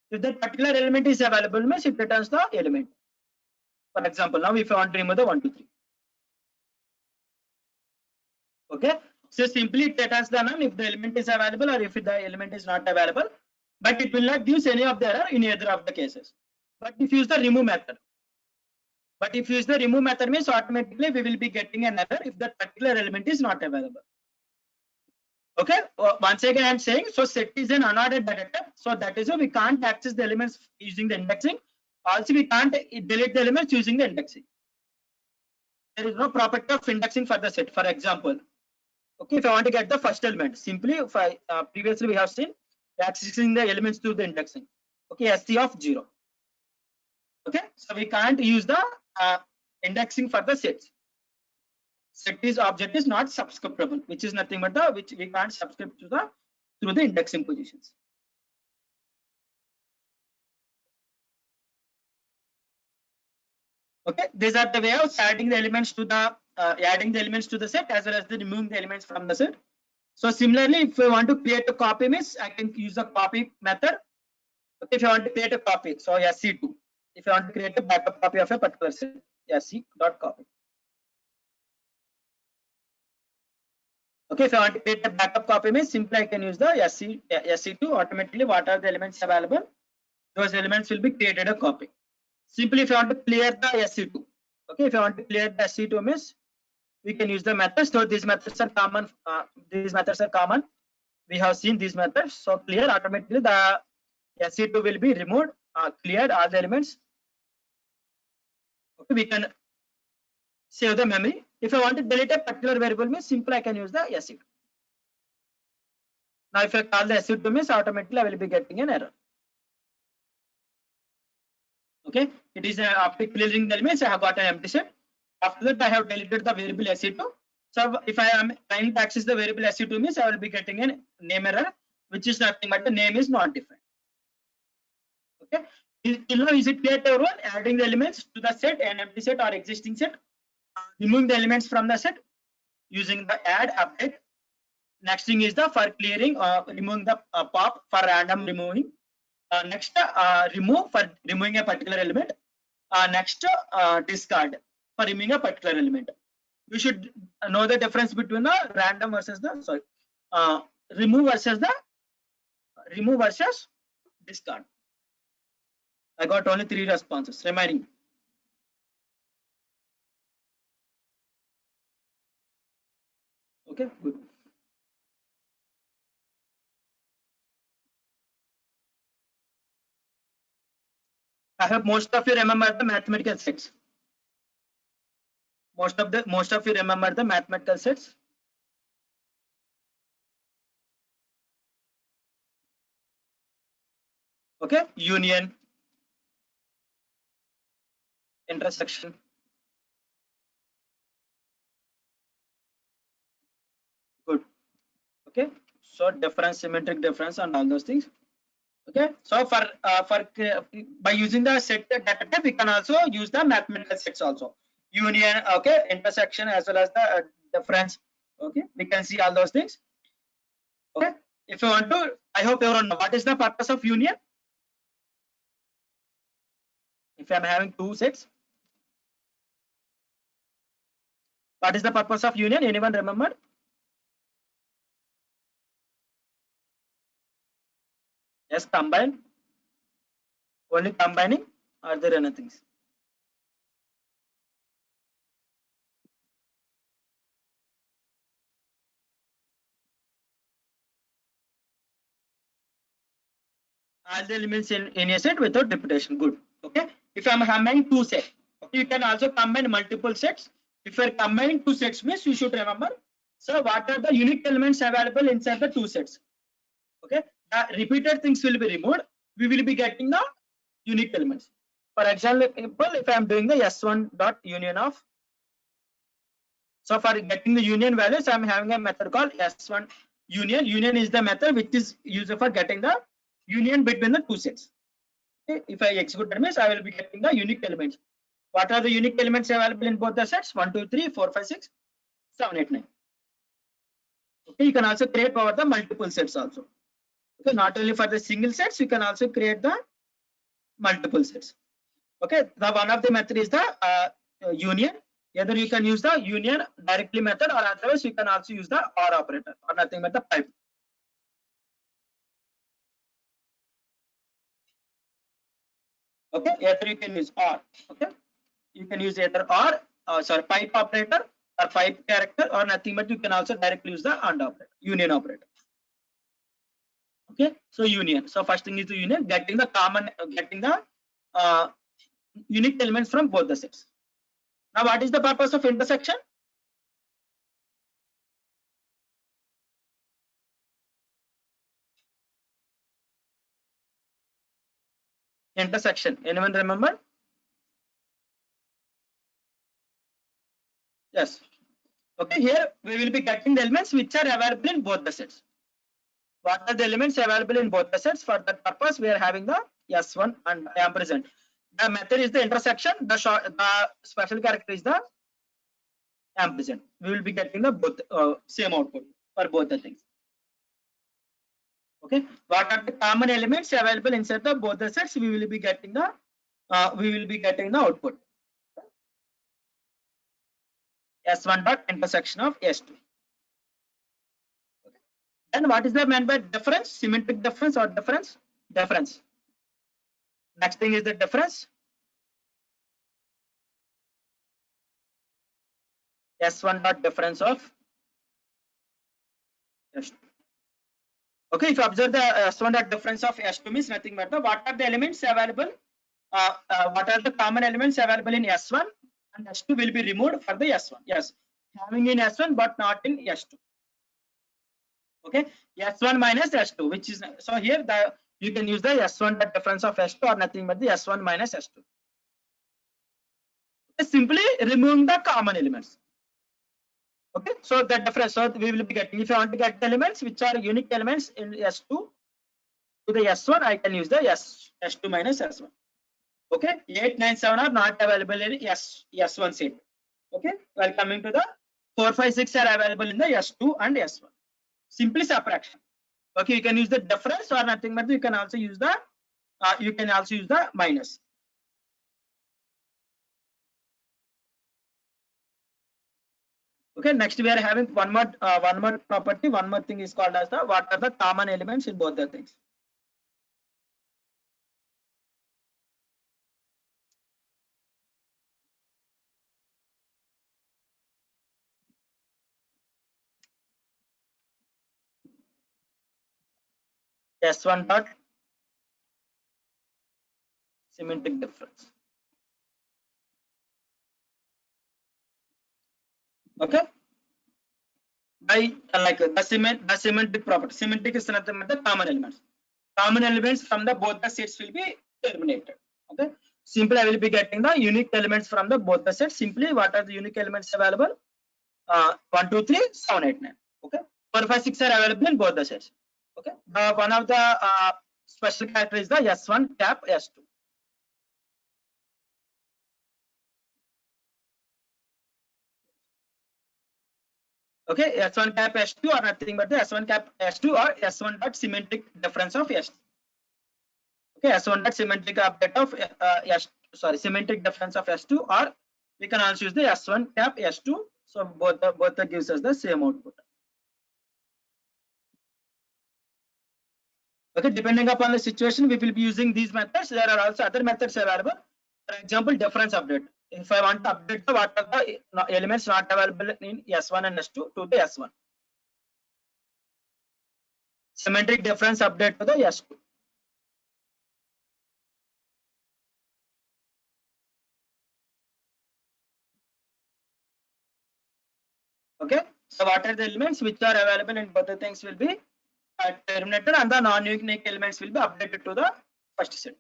If that particular element is available, means it returns the element. For example, now if I want to remove the 1 2 3. Okay, so simply it returns the none if the element is available or if the element is not available, but it will not give any of the error in either of the cases. But if you use the remove method, means automatically we will be getting an error if that particular element is not available. Okay, once again I am saying, so set is an unordered data type, so that is why we can't access the elements using the indexing. Also we can't delete the elements using the indexing. There is no property of indexing for the set. For example, okay, if I want to get the first element, simply if I previously we have seen accessing the elements through the indexing. Okay, SC of 0. Okay, so we can't use the indexing for the sets. Set is object is not subscriptable, which is nothing but the which we can't subscript to the through the indexing positions. Okay, these are the way of adding the elements to the set as well as the removing the elements from the set. So similarly, if I want to create a copy, means I can use the copy method. Okay, if I want to create a copy, so SC2. If I want to create a backup copy of a particular set, SC.copy. Okay, if I want to create a backup copy, means simply I can use the SC2. Automatically, what are the elements available? Those elements will be created a copy. Simply, if I want to clear the SC2, okay, if I want to clear the SC2, means we can use the methods. So these methods are common. We have seen these methods. So clear, automatically the SC2 will be removed, cleared all the elements. Okay, we can save the memory. If I want to delete a particular variable, means simply I can use the SC2. Now if I call the SC2, means automatically I will be getting an error. Okay, it is after clearing the elements, I have got an empty set. After that, I have deleted the variable SC2. So if I am trying to access the variable SC2, means I will be getting a name error, which is nothing but the name is not defined. Okay, till now is it clear to everyone? Adding the elements to the set, an empty set or existing set, removing the elements from the set using the add update. Next thing is the for clearing, removing the pop for random removing. Next, remove for removing a particular element. Next, discard for removing a particular element. You should know the difference between the random versus the remove versus discard. I got only 3 responses remaining. Okay, good. I hope most of you remember the mathematical sets. Most of you remember the mathematical sets. Okay, union, intersection, good. Okay, so difference, symmetric difference, and all those things. Okay, so by using the set data type, we can also use the mathematical sets also. Union, okay, intersection as well as the difference. Okay, we can see all those things. Okay, if you want to, I hope everyone know what is the purpose of union. If I'm having 2 sets, what is the purpose of union? Anyone remember? Yes, combine. Only combining. Are there anything? All the elements in a set without repetition. Good. Okay. If I'm combining two sets, okay, you can also combine multiple sets. If you're combining two sets means you should remember. So what are the unique elements available inside the two sets? Okay. The repeated things will be removed. We will be getting the unique elements. For example, if I am doing the S1 dot union of, so for getting the union values, I am having a method called S1 union. Union is the method which is used for getting the union between the two sets. Okay. If I execute that means I will be getting the unique elements. What are the unique elements available in both the sets? 1, 2, 3, 4, 5, 6, 7, 8, 9. Okay, you can also create over the multiple sets also. Okay, not only for the single sets, you can also create the multiple sets. Okay, the one of the method is the union. Either you can use the union directly method, or otherwise you can also use the OR operator, or nothing but the pipe. Okay, either you can use OR. Okay, you can use either OR, sorry, pipe operator or pipe character, or nothing but you can also directly use the AND operator, union operator. Okay, so union. So first thing is the union, getting the common, getting the uh, unique elements from both the sets. Now, what is the purpose of intersection? Intersection. Anyone remember? Yes. Okay, here we will be getting the elements which are available in both the sets. What are the elements available in both the sets? For that purpose, we are having the S1 and ampersand. The method is the intersection. The special character is the ampersand. We will be getting the both same output for both the things. Okay, what are the common elements available inside the both the sets? We will be getting the output. S1 dot intersection of S2. Okay. And what is the meant by difference? Symmetric difference or difference? Difference. Next thing is the difference. S1 dot difference of S2. Okay, if you observe the S1 dot difference of S2 means nothing but the what are the elements available? What are the common elements available in S1, and S2 will be removed for the S1. Yes, having in S1 but not in S2. Okay, S1 minus S2, which is, so here the you can use the S1 dot difference of S2 or nothing but the S1 minus S2. Simply removing the common elements. Okay, so the difference, so we will be getting, if I want to get the elements which are unique elements in S2 to the S1, I can use the S2 minus S1. Okay, 8, 9, 7 are not available in S1 set. Okay, while coming to the 4, 5, 6 are available in the S2 and S1. Simply subtraction. Okay, you can use the difference or nothing but you can also use the minus. Okay, next we are having one more property. One more thing is called as the what are the common elements in both the things. S1 dot symmetric difference. Okay, by like the symmetric property. Symmetric is nothing but the common elements. Common elements from the both the sets will be terminated. Okay, simply I will be getting the unique elements from the both the sets. Simply what are the unique elements available? 1, 2, 3, 7, 8, 9. Okay, 4, 5, 6 are available in both the sets. Okay, one of the special character is the S1 cap S2. Okay, S1 cap S2 or nothing but the S1 cap S2 or S1 dot symmetric difference of S2. Okay, S1 dot symmetric update of symmetric difference of S2, or we can also use the S1 cap S2. So both the gives us the same output. Okay, depending upon the situation, we will be using these methods. There are also other methods available. For example, difference update. If I want to update the what are the elements not available in S1 and S2 to the S1. Symmetric difference update to the S2. Okay, so what are the elements which are available in both the things will be terminated, and the non-unique elements will be updated to the first set.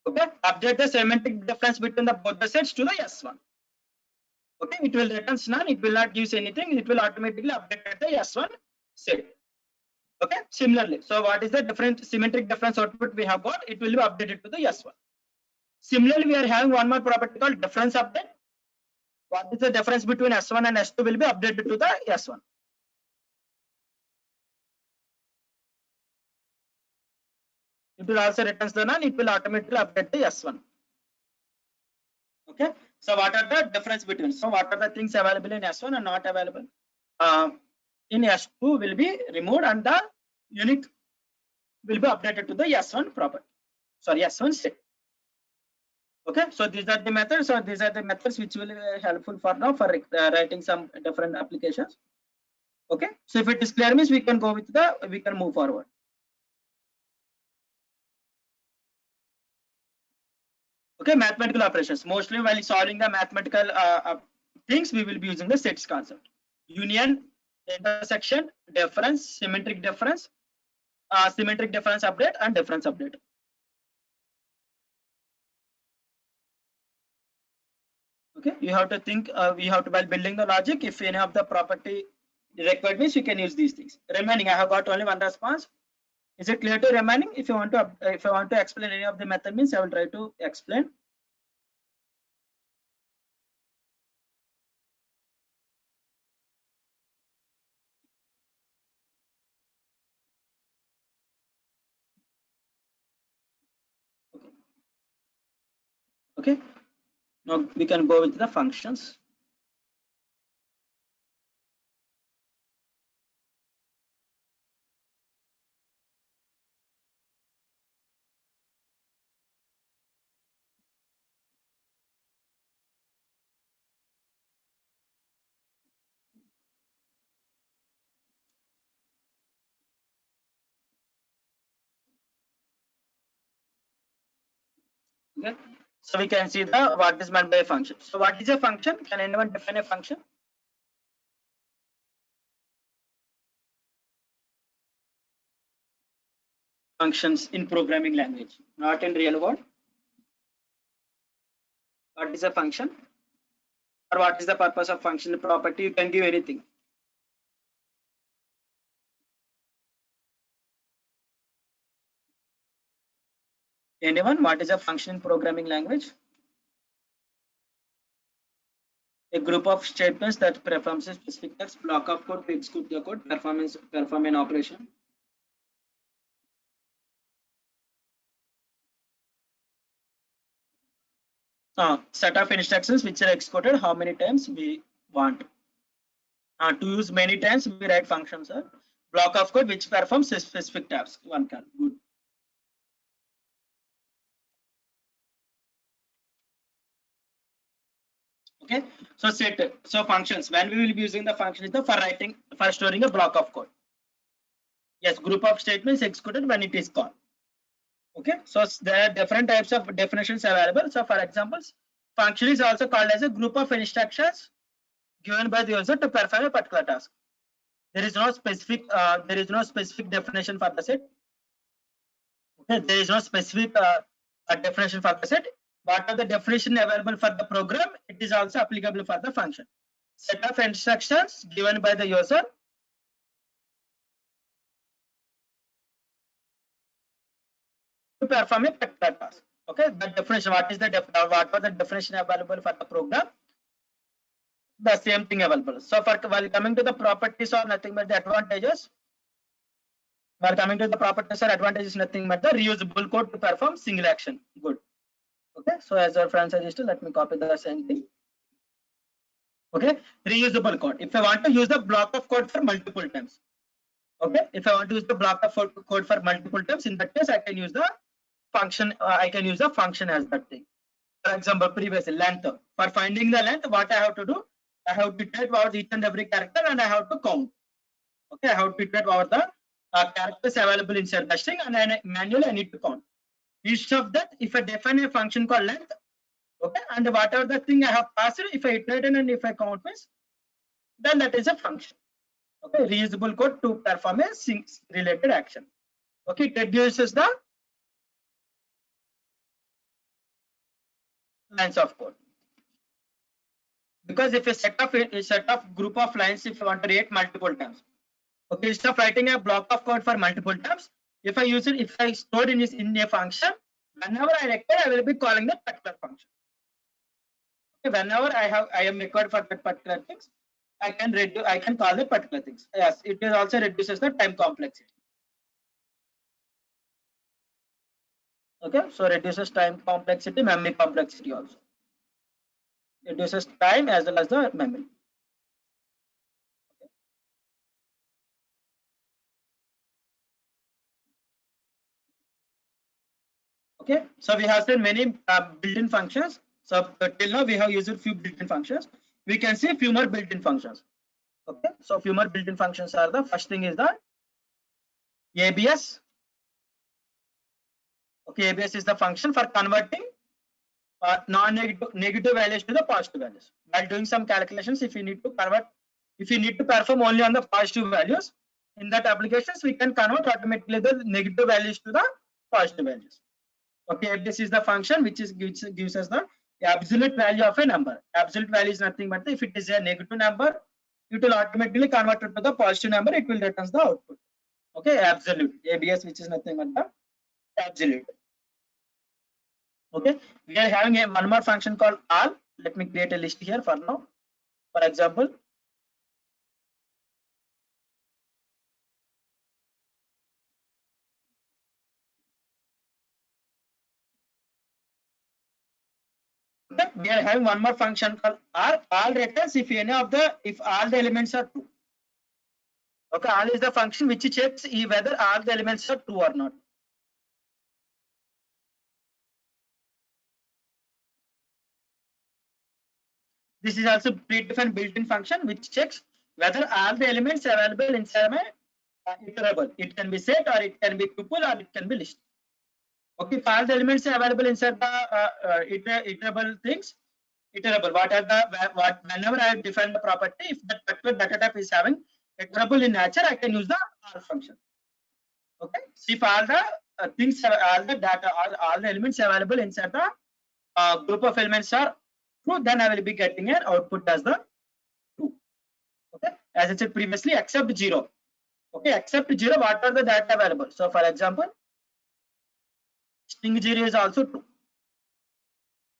Okay, update the semantic difference between the both the sets to the S1. Okay, it will return none, it will not use anything, it will automatically update at the S1 set. Okay, similarly, so what is the different symmetric difference output we have got? It will be updated to the S1. Similarly, we are having one more property called difference update. What is the difference between S1 and S2 will be updated to the S1. It will also returns the none, it will automatically update the S1. Okay, so what are the difference between? So what are the things available in S1 and not available? In S2 will be removed, and the unique will be updated to the S1 property. Sorry, S1 state. Okay, so these are the methods, or these are the methods which will be helpful for now for writing some different applications. Okay, so if it is clear, means we can go with the, we can move forward. Okay, mathematical operations. Mostly while solving the mathematical things, we will be using the sets concept. Union, intersection, difference, symmetric difference update, and difference update. Okay, you have to think, we have to, while building the logic, if any of the property required means you can use these things. Remaining, I have got only one response. Is it clear to remaining? If you want to explain any of the method means, I will try to explain. Okay, now we can go with the functions. Okay, so we can see the what is meant by a function. So what is a function? Can anyone define a function? Functions in programming language, not in real world. What is a function, or what is the purpose of function property? You can give anything. Anyone? What is a function in programming language? A group of statements that performs a specific text block of code to execute the code, perform an operation. Set of instructions which are executed how many times we want. To use many times we write functions. Block of code which performs a specific task. One can. Good. Okay, so set, so functions, when we will be using the function is the for storing a block of code. Yes, group of statements executed when it is called. Okay, so there are different types of definitions available. So for examples, function is also called as a group of instructions given by the user to perform a particular task. There is no specific definition for the set. Okay, there is no specific definition for the set. What are the definition available for the program? It is also applicable for the function. Set of instructions given by the user to perform a particular task. Okay, the definition. What was the definition available for the program? The same thing available. So for while coming to the properties or nothing but the advantages. While coming to the properties or advantages, nothing but the reusable code to perform single action. Good. Okay, so as our friend suggested, let me copy the same thing. Okay, reusable code. If I want to use the block of code for multiple times, Okay, if I want to use the block of code for multiple terms, in that case I can use the function. I can use the function as that thing. For example, previously length. For finding the length, what I have to do, I have to iterate about each and every character and I have to count. Okay, I have to iterate about the characters available inside the string, and then manually I need to count. Instead of that, if I define a function called length, okay, and whatever the thing I have passed, if I iterate and if I count means, then that is a function. Okay, reusable code to perform a sync related action. Okay, it reduces the lines of code, because if a set of group of lines, if you want to create multiple times, okay, instead of writing a block of code for multiple times, if I use it, if I store in a function, whenever I require, I will be calling that particular function. Okay, whenever I am required for that particular things, I can call that particular things. Yes, it is also reduces the time complexity. Okay, so reduces time complexity, memory complexity also. Reduces time as well as the memory. Okay, so we have seen many built-in functions. So till now we have used few built-in functions. We can see few more built-in functions. Okay, so few more built-in functions are the first thing is the ABS. Okay, ABS is the function for converting non-negative values to the positive values. While doing some calculations, if you need to convert, if you need to perform only on the positive values, in that applications we can convert automatically the negative values to the positive values. Okay, this is the function which gives us the absolute value of a number. Absolute value is nothing but if it is a negative number, it will automatically convert it to the positive number. It will return the output. Okay, absolute ABS, which is nothing but the absolute. Okay, we are having one more function called all. Let me create a list here for now. For example, okay, we are having one more function called all. All returns if all the elements are true. Okay, all is the function which checks whether all the elements are true or not. This is also predefined built-in function which checks whether all the elements available inside my iterable. It can be set or it can be tuple or it can be list. Okay, if all the elements are available inside the iterable things, iterable. Whenever I define the property, if that particular data type is having iterable in nature, I can use the all function. Okay, so if all the things, all the data, all the elements available inside the group of elements are true, then I will be getting an output as the true. Okay, as I said previously, except 0. Okay, except 0, what are the data available? So for example, string 0 is also true.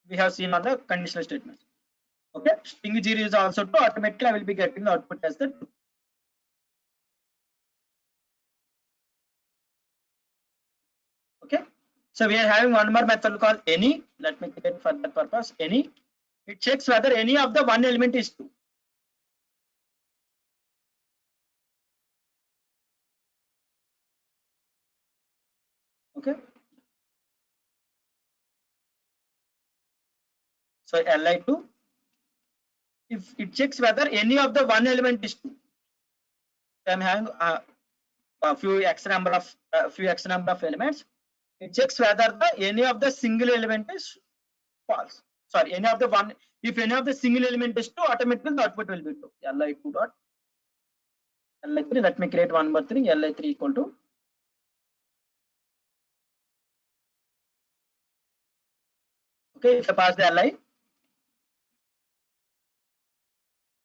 We have seen on the conditional statements. Okay, string 0 is also true. Automatically, I will be getting the output as the true. Okay, so we are having one more method called any. Let me create for that purpose any. It checks whether any of the one element is true. Okay, so li2, if it checks whether any of the one element is true. So I'm having a few x number of elements. It checks whether any of the single element is false. Sorry, any of the one. If any of the single element is true, automatically the output will be true. Li2 dot li3. Let me create one more thing. Li3 equal to. Okay, if I pass the li.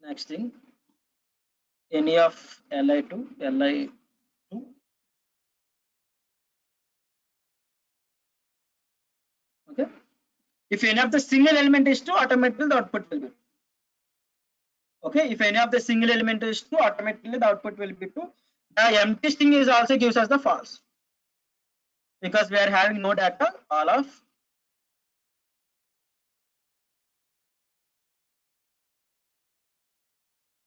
Next thing, any of li2. Okay, if any of the single element is true, automatically the output will be true. Okay, if any of the single element is true, automatically the output will be true. The empty string is also gives us the false, because we are having no data. All of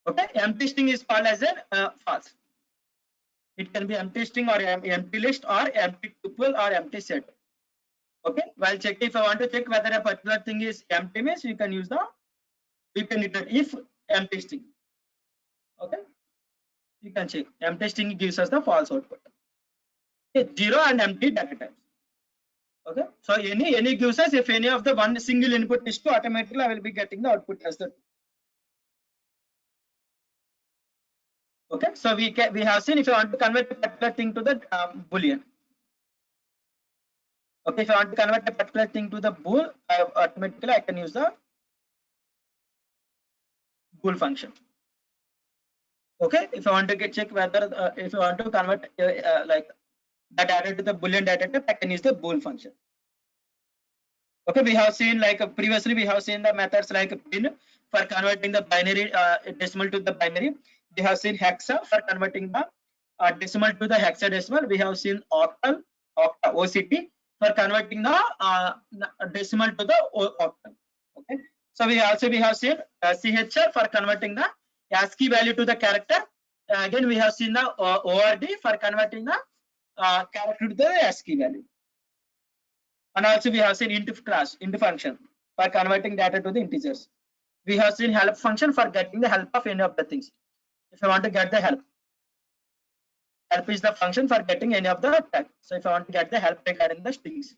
okay, empty string is called as a false. It can be empty string or empty list or empty tuple or empty set. Okay, while checking, if I want to check whether a particular thing is empty means you can use iterate if empty string. Okay, you can check empty string gives us the false output. Okay, 0 and empty data types. Okay, so any gives us if any of the one single input is true, automatically I will be getting the output as the. Okay, so we have seen if you want to convert a particular thing to the boolean. Okay, if I want to convert a particular thing to the bool, automatically I can use the bool function. Okay, if I want to check whether if you want to convert like the data to the boolean data type, I can use the bool function. Okay, we have seen like previously we have seen the methods like bin for converting the binary decimal to the binary. We have seen hexa for converting the decimal to the hexadecimal. We have seen octal, OCT for converting the decimal to the octal. Okay, so we have seen CHR for converting the ASCII value to the character. Again, we have seen the ORD for converting the character to the ASCII value. And also we have seen int function for converting data to the integers. We have seen help function for getting the help of any of the things. If I want to get the help is the function for getting any of the tag. So if I want to get the help regarding the strings.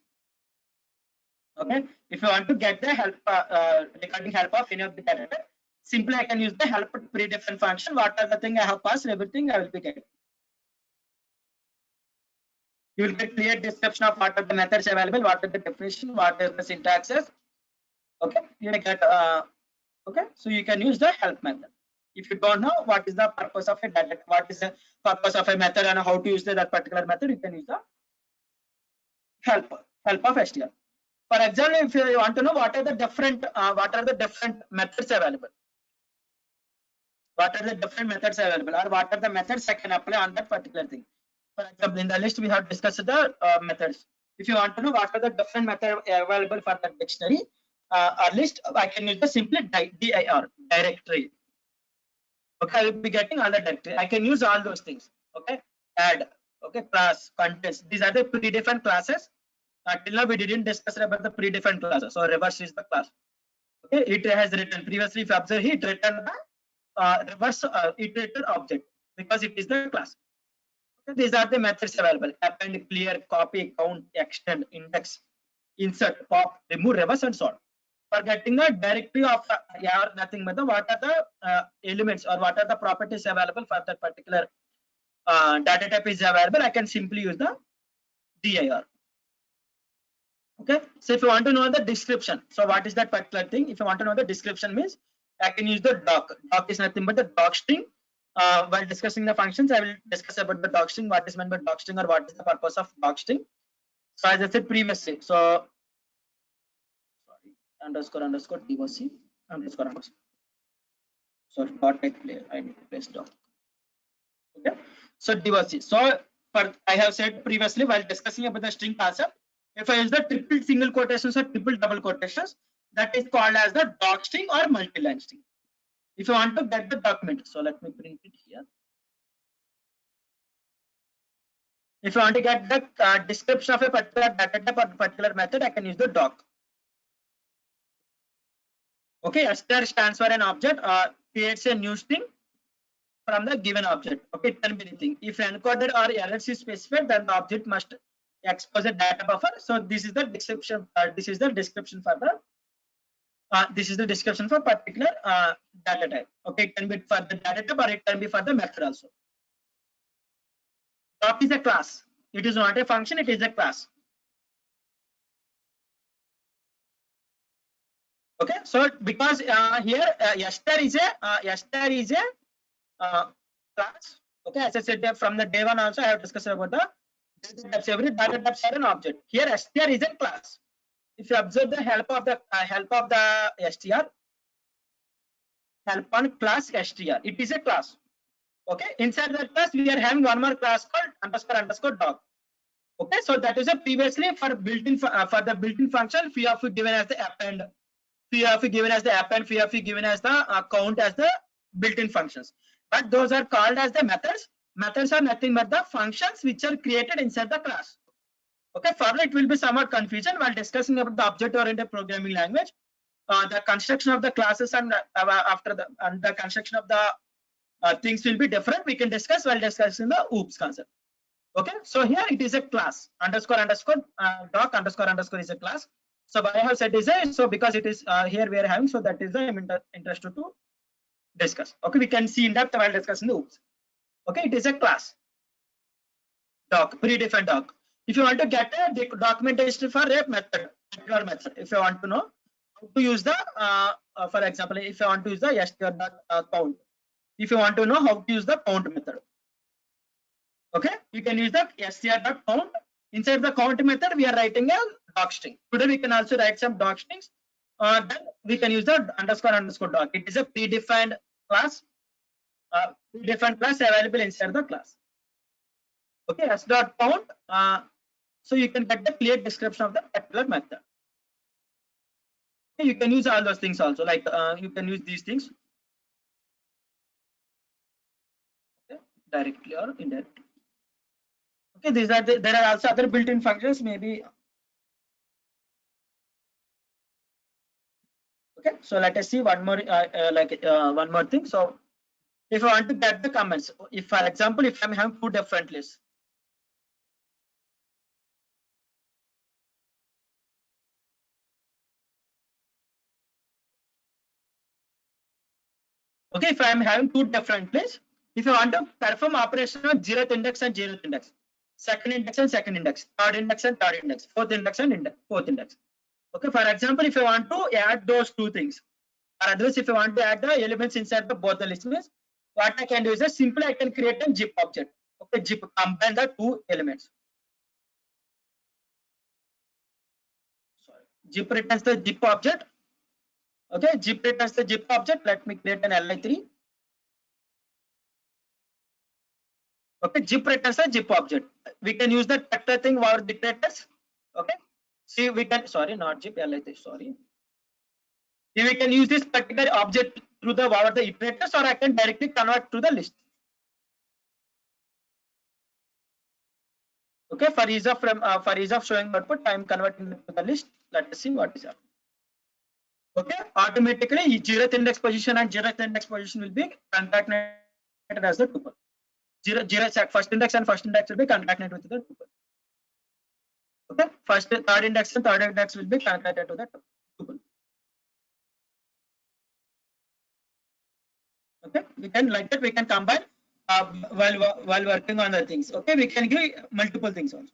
Okay, if I want to get the help regarding help of any of the data, simply I can use the help predefined function. What are the thing I have passed, everything I will be getting. You will get clear description of what are the methods available, what are the definition, what are the syntaxes. Okay, you will get okay, so you can use the help method. If you don't know what is the purpose of a data, what is the purpose of a method and how to use that particular method, you can use the help of str. For example, if you want to know what are the different methods available, or what are the methods I can apply on that particular thing. For example, in the list we have discussed the methods. If you want to know what are the different methods available for the dictionary or list, I can use the simply dir, directory. Okay, I will be getting all the directory. I can use all those things. Okay, add, okay, class, contents. These are the predefined classes. Till now we didn't discuss about the predefined classes. So reverse is the class. Okay, it has written previously. If you observe, it written the reverse iterator object because it is the class. Okay, these are the methods available: append, clear, copy, count, extend, index, insert, pop, remove, reverse, and so on. For getting the directory of or nothing but what are the elements or what are the properties available for that particular data type is available, I can simply use the dir. Okay, so if you want to know the description, so what is that particular thing? If you want to know the description means I can use the doc. Doc is nothing but the doc string. While discussing the functions, I will discuss about the doc string, what is meant by doc string or what is the purpose of doc string. So as I said previously, so underscore doc underscore. So dot type player, I need to place doc. Okay, so doc. So for I have said previously while discussing about the string concept, if I use the triple single quotations or triple double quotations, that is called as the doc string or multi-line string. If you want to get the document, so let me print it here. If you want to get the description of a particular data type or particular method, I can use the doc. Okay, str stands for an object creates a new string from the given object. Okay, it can be anything. If encoded or errors is specified, then the object must expose a data buffer. So this is the description. This is the description for the particular data type. Okay, it can be for the data type or it can be for the method also. Doc is a class. It is not a function. It is a class. Okay, so because here str is a class. Okay, as I said from the day one also I have discussed about the data types. Every data types are an object. Here str is a class. If you observe the help of the str, help on class str, it is a class. Okay, inside that class we are having one more class called underscore doc. Okay, so that is a previously for built-in for the built-in function phi of given as the append, phi of given as the append, phi of given as the count as the built-in functions. But those are called as the methods. methods are nothing but the functions which are created inside the class. Okay, further it will be somewhat confusion while discussing about the object-oriented programming language. The construction of the classes and the construction of the things will be different. We can discuss while discussing the OOPS concept. Okay, so here it is a class underscore doc underscore is a class. So why I have said is a, so because it is here we are having, so that is the I'm interested to discuss. Okay, we can see in depth while discussing the OOPS. Okay, it is a class doc, predefined doc. If you want to get a documentation for a method, particular method, if you want to know how to use the for example, if you want to use the str.count, if you want to know how to use the count method, okay, you can use the str.count. Inside the count method we are writing a doc string. Today we can also write some doc strings. Then we can use the underscore doc. It is a predefined class, available inside the class. Okay, s.count. So you can get the clear description of the particular method. Okay, you can use all those things also, like you can use these things, okay, directly or indirectly. Okay, these are there are also other built-in functions maybe. Okay, so let us see one more one more thing. So if I want to get the comments, if for example if I'm having two different lists, okay, if I'm having two different lists, if you want to perform operation on 0th index and 0th index, second index and second index, third index and third index, fourth index and fourth index. Okay, for example, if you want to add those two things, or otherwise if you want to add the elements inside the both the lists, means what I can do is simply I can create a zip object. Okay, zip combine the two elements. Sorry, zip returns the zip object. Okay, zip returns the zip object. Let me create an li3. Okay, zip returns the zip object. We can use the vector thing over decorators. Okay, see we can, sorry, not zip li3, sorry. We can use this particular object through the over the iterators, or I can directly convert to the list. Okay, for ease of showing output, I am converting it to the list. Let us see what is happening. Okay, automatically 0th index position and 0th index position will be concatenated as the tuple. First index and first index will be concatenated with the tuple. Okay, third index and third index will be concatenated to the tuple. Okay, we can like that, we can combine while working on the things. Okay, we can give multiple things also.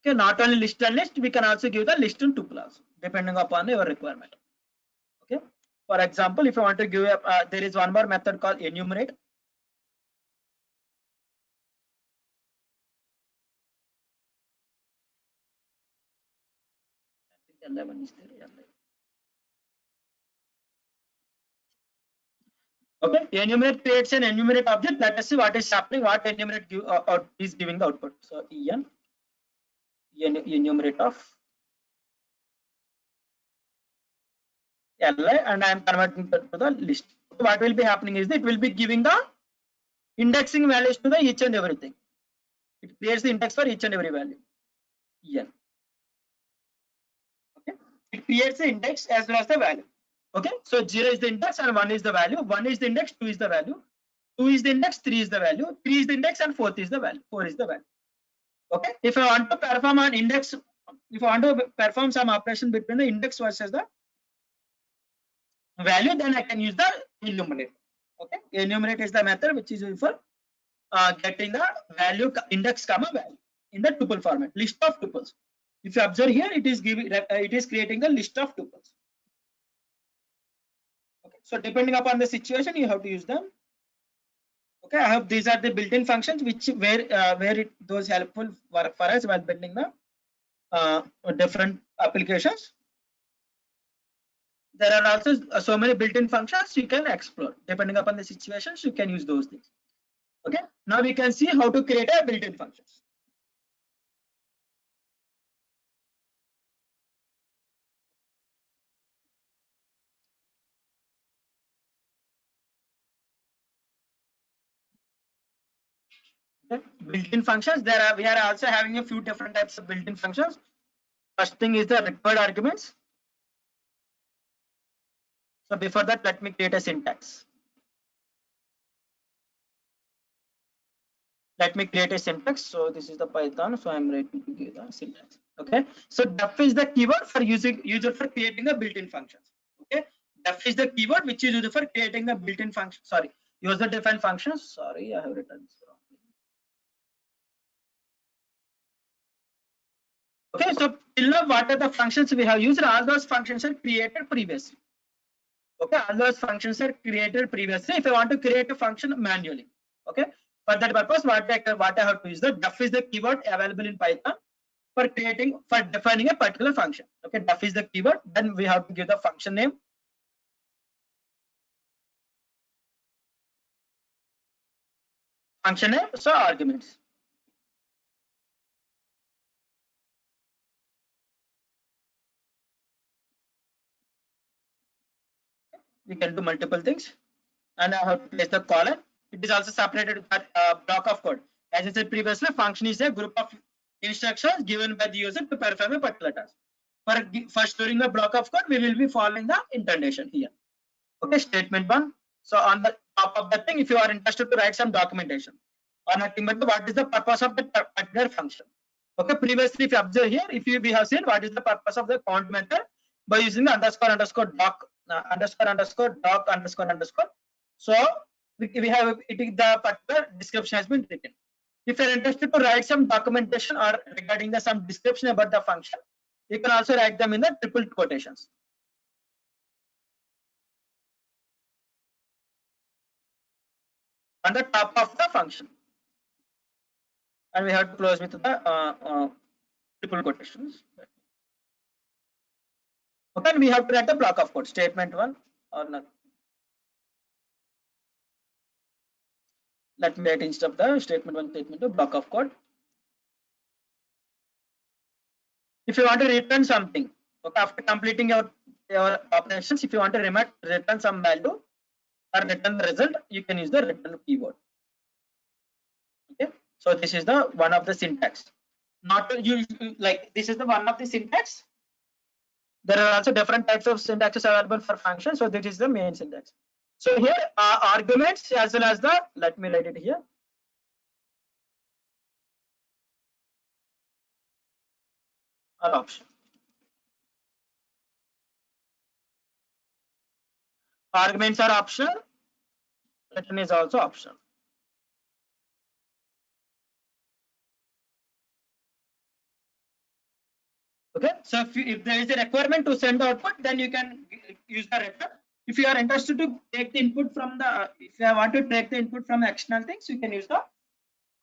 Okay, not only list and list, we can also give the list and tuple also, depending upon your requirement. Okay, for example, if you want to give there is one more method called enumerate. Okay, enumerate creates an enumerate object. Let us see what is happening, what enumerate is giving the output. So enumerate of li, and I am converting that to the list. So what will be happening is that it will be giving the indexing values to the each and everything. It creates the index for each and every value. n. Okay, it creates the index as well as the value. Okay, so 0 is the index and 1 is the value. 1 is the index, 2 is the value. 2 is the index, 3 is the value. 3 is the index and 4 is the value. 4 is the value. Okay, if I want to perform an index, if I want to perform some operation between the index versus the value, then I can use the enumerate. Okay, enumerate is the method which is used for getting the value index comma value in the tuple format, list of tuples. If you observe here, it is creating the list of tuples. Okay, so depending upon the situation, you have to use them. Okay, I hope these are the built-in functions which those helpful for us while building the different applications. There are also so many built-in functions you can explore. Depending upon the situations, you can use those things. Okay, now we can see how to create a built-in functions. Okay. Built-in functions. We are also having a few different types of built-in functions. First thing is the required arguments. So before that, let me create a syntax. Let me create a syntax. So this is the Python. So I'm ready to give the syntax. Okay. So def is the keyword for user for creating the built-in functions. Okay. Def is the keyword which is used for creating the built-in function. Sorry, user defined functions. Sorry, I have written this wrong. Okay. So till now, what are the functions we have used? All those functions are created previously. Okay. All those functions are created previously. If I want to create a function manually. Okay. For that purpose, what I have to use the def is the keyword available in Python for defining a particular function. Okay, def is the keyword. Then we have to give the function name. Function name, so arguments. We can do multiple things, and I have to place the colon. It is also separated with that block of code. As I said previously, function is a group of instructions given by the user to perform a particular task. For storing the block of code, we will be following the indentation here. Okay, statement one. So on the top of that thing, if you are interested to write some documentation or nothing but what is the purpose of the particular function. Okay, previously if you observe here, we have seen what is the purpose of the count method by using the underscore doc underscore. So we have the particular description has been written. If you are interested to write some documentation or regarding some description about the function, you can also write them in the triple quotations. On the top of the function, and we have to close with the triple quotations. Okay, and we have to write the block of code, statement one or not. Let me write instead of the statement one, statement two, block of code. If you want to return something, okay, after completing your operations, if you want to return some value or return the result, you can use the return keyword. Okay, so this is the one of the syntax. Not you like this is the one of the syntax. There are also different types of syntaxes available for functions. So this is the main syntax. So here arguments as well as the, let me write it here. Are optional. Arguments are optional. Return is also optional. Okay, so if there is a requirement to send output, then you can use the return. If you are interested to take the input from the, if you want to take the input from external things, you can use the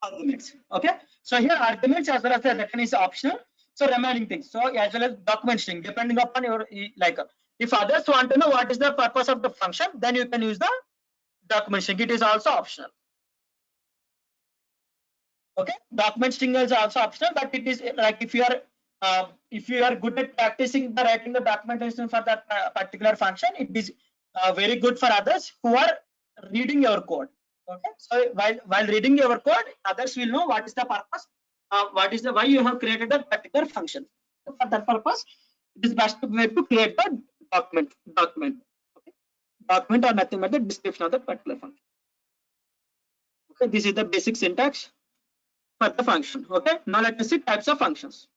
arguments. Okay, so here arguments as well as the return is optional. So remaining things, so as well as document string, depending upon your if others want to know what is the purpose of the function, then you can use the document string. It is also optional. Okay, document string is also optional, but it is like if you are good at practicing the writing the documentation for that particular function, it is very good for others who are reading your code. Okay, so while reading your code, others will know what is the purpose, why you have created that particular function. So for that purpose, it is best way to create the document. Okay, document or nothing but the description of the particular function. Okay, this is the basic syntax for the function. Okay, now let us see types of functions.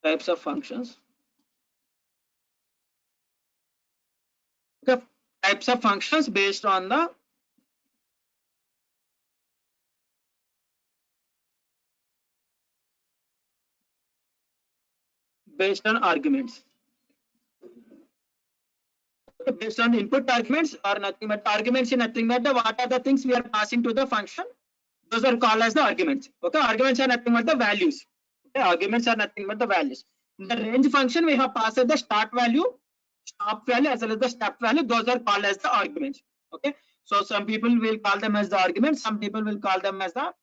Types of functions. Okay, types of functions based on the arguments. Okay, based on input arguments or nothing but arguments in nothing but what are the things we are passing to the function, those are called as the arguments. Okay, arguments are nothing but the values. Okay, arguments are nothing but the values. In the range function, we have passed the start value, stop value as well as the step value. Those are called as the arguments. Okay, so some people will call them as the arguments, some people will call them as the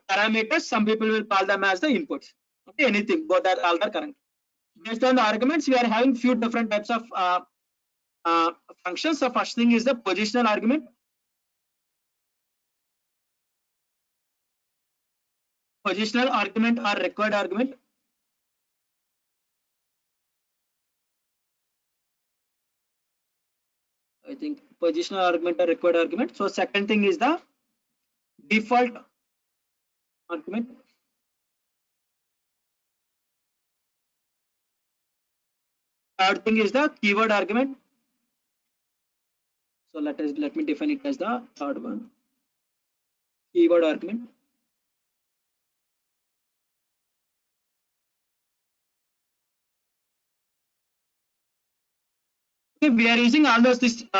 parameters, some people will call them as the inputs. Okay, anything, both are all the correct. Based on the arguments, we are having few different types of functions. So first thing is the positional argument. Positional argument or required argument. I think positional argument or required argument. So second thing is the default argument. Third thing is the keyword argument. So let me define it as the third one. Keyword argument. Okay, we are using all those.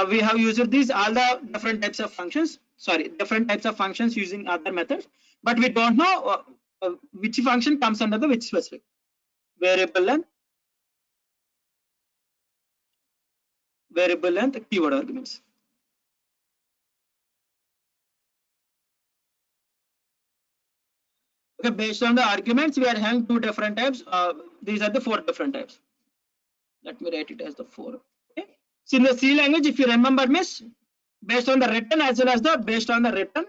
We have used these all the different types of functions. Sorry, different types of functions using other methods, but we don't know which function comes under the which specific variable length keyword arguments. Okay, based on the arguments, we are having two different types. These are the four different types. Let me write it as the four. Okay. So in the C language, if you remember, miss, based on the written as well as the based on the written.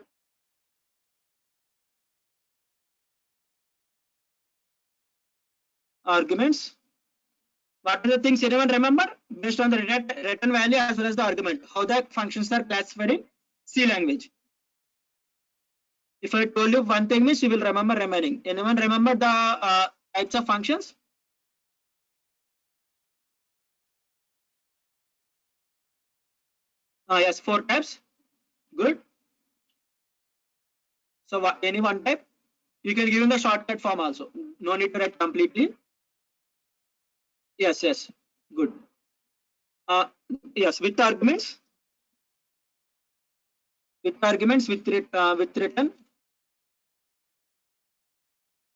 Arguments. What are the things anyone remember? Based on the written value as well as the argument, how the functions are classified in C language. If I told you one thing, means you will remember remaining. Anyone remember the types of functions? Yes, four types. Good. So any one type? You can give in the shortcut form also. No need to write completely. Yes, yes. Good. Yes, with arguments. With arguments, with written.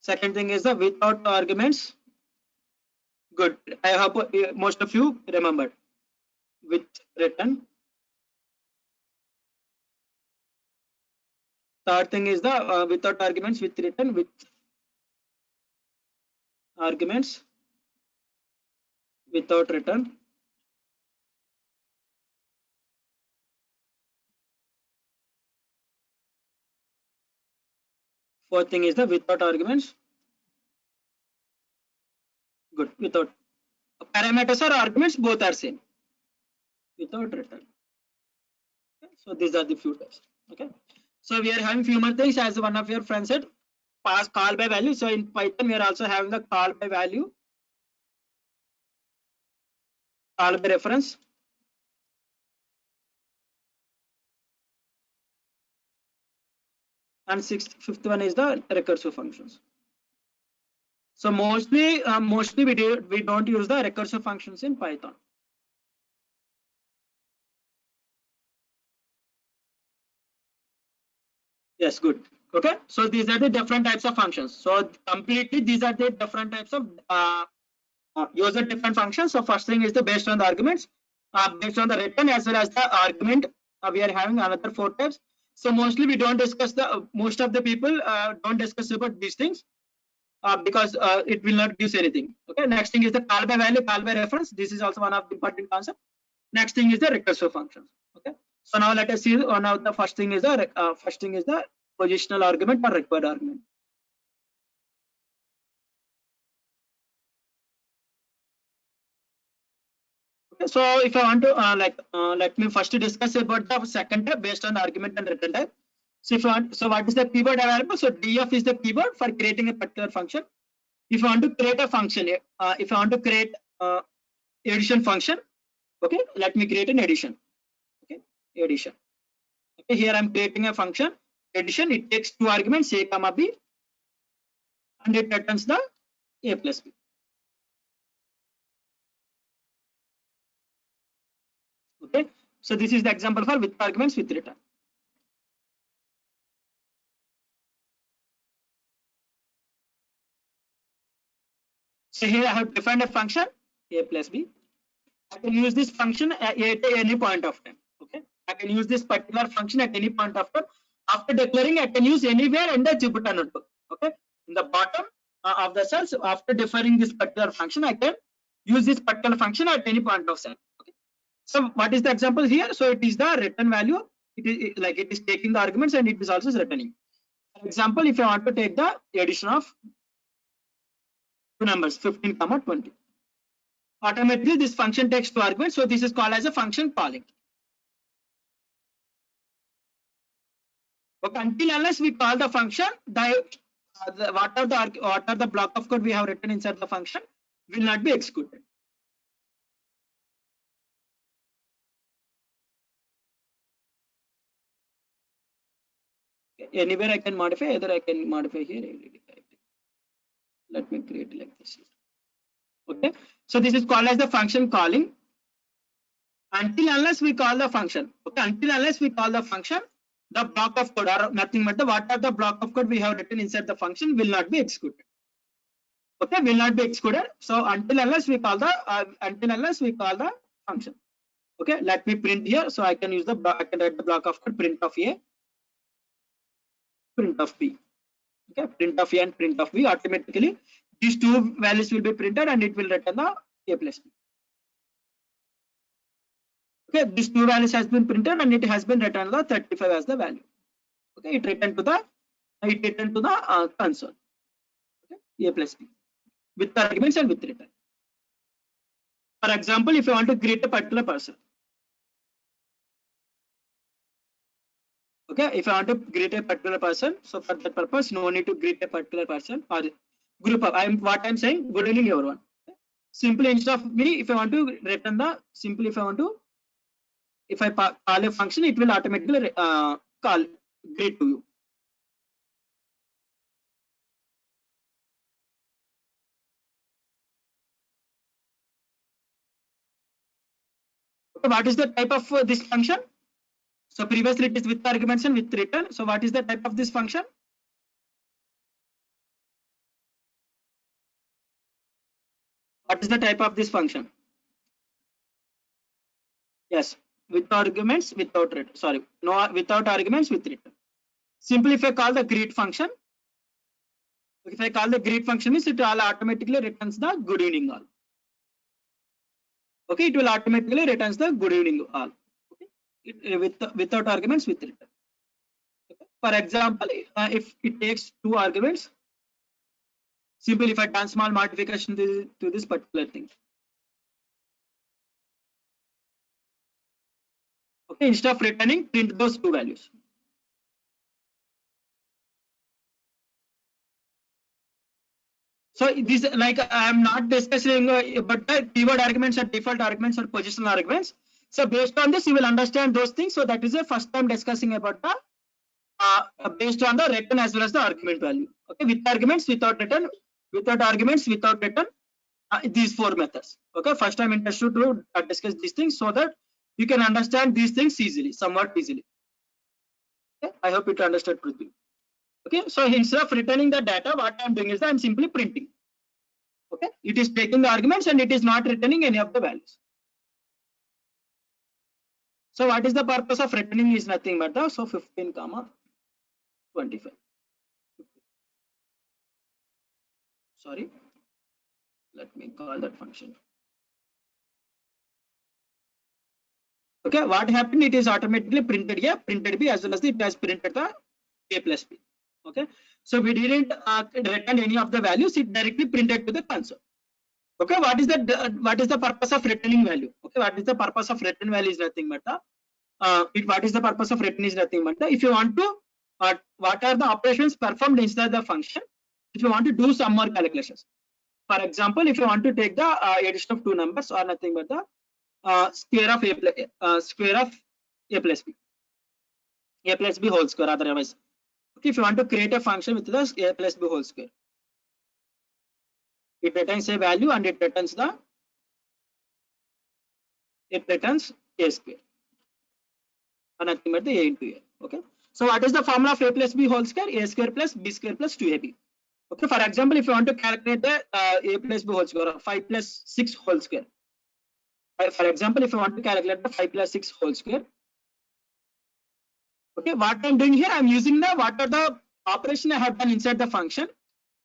Second thing is the without arguments. Good. I hope most of you remembered. With written. Third thing is the without arguments, with written, with arguments, without written. Fourth thing is the without arguments. Good. Without parameters or arguments, both are same. Without written. Okay. So these are the few types. Okay. So we are having few more things, as one of your friends said, pass call by value. So in Python, we are also having the call by value, call by reference. And fifth one is the recursive functions. So mostly we don't use the recursive functions in Python. Yes, good. Okay, so these are the different types of functions. So completely these are the different types of user different functions. So first thing is the based on the arguments, based on the written as well as the argument. We are having another four types. So mostly we don't discuss the most of the people don't discuss about these things because it will not give anything. Okay, next thing is the call by value, call by reference. This is also one of the important concepts. Next thing is the recursive functions. Okay, so now let us see. Now the first thing is the positional argument or required argument. Okay, so if I want to let me first discuss about the second type based on the argument and written type. So if I want, so what is the keyword available? So df is the keyword for creating a particular function. If I want to create a function, if I want to create addition function, okay, let me create an addition. Okay, addition. Okay, here I'm creating a function addition. It takes two arguments, a comma b, and it returns the a plus b. Okay, so this is the example for with arguments with return. So here I have defined a function a plus b. I can use this function at any point of time. Okay, I can use this particular function at any point of time. After declaring, I can use anywhere in the Jupyter notebook. Okay, in the bottom of the cells, after defining this particular function, I can use this particular function at any point of time. Okay, So what is the example here? So it is the return value. It is taking the arguments and it is also returning. For example, if I want to take the addition of two numbers 15, 20, automatically this function takes two arguments. So this is called as a function calling. Okay, until unless we call the function, what are the block of code we have written inside the function will not be executed. Okay, anywhere I can modify, either I can modify here. Let me create like this. Okay, so this is called as the function calling. Until unless we call the function. Okay, until unless we call the function, the block of code or nothing but what are the block of code we have written inside the function will not be executed. Okay, will not be executed. So until unless we call the function. Okay, let me print here. So I can use I can write the block of code print of A, print of B. Okay, print of A and print of B. Automatically these two values will be printed and it will return the A plus B. Okay, these two values has been printed and it has been returned the 35 as the value. Okay, it returned to the console. Okay, A plus B with the arguments and with return. For example, if you want to greet a particular person. Okay, if I want to greet a particular person, so for that purpose, no need to greet a particular person or group of. What I'm saying, good evening everyone. Simply instead of me, if I want to return the if I call a function, it will automatically call greet to you. Okay, what is the type of this function? So previously it is with arguments and with return. So what is the type of this function? What is the type of this function? Yes, with arguments, without return. Sorry, no, without arguments, with return. Simply if I call the greet function, if I call the greet function, means it all automatically returns the good evening all. Okay, it will automatically returns the good evening all. Okay, without arguments, with return. Okay. For example, if it takes two arguments, simply if I done small modification to this particular thing. Okay, instead of returning, print those two values. So this, like I am not discussing but the keyword arguments or default arguments or positional arguments. So based on this, you will understand those things. So that is the first time discussing about the based on the return as well as the argument value. Okay, with arguments, without return, without arguments, without return, these four methods. Okay, first time interested to discuss these things so that you can understand these things easily, somewhat easily. Okay, I hope you understood, Prithvi. Okay, so instead of returning the data, what I'm doing is that I'm simply printing. Okay, it is taking the arguments and it is not returning any of the values. So what is the purpose of returning is nothing but the 15, 25. Sorry, let me call that function. Okay, what happened? It is automatically printed A, printed B, as well as it has printed the A plus B. Okay, so we didn't return any of the values, it directly printed to the console. Okay, what is the purpose of returning value? Okay, what is the purpose of return value is nothing but what is the purpose of return is nothing but if you want to what are the operations performed inside the function, if you want to do some more calculations. For example, if you want to take the addition of two numbers or nothing but the square of A plus B whole square otherwise. Okay, if you want to create a function with the A plus B whole square, it returns a value and it returns A square or nothing but the A into A. Okay, so what is the formula of A plus B whole square? A square plus B square plus 2AB. Okay, for example, if you want to calculate the A plus B whole square or 5 plus 6 whole square. For example, if you want to calculate the 5 plus 6 whole square. Okay, what I'm doing here, I'm using what are the operation I have done inside the function.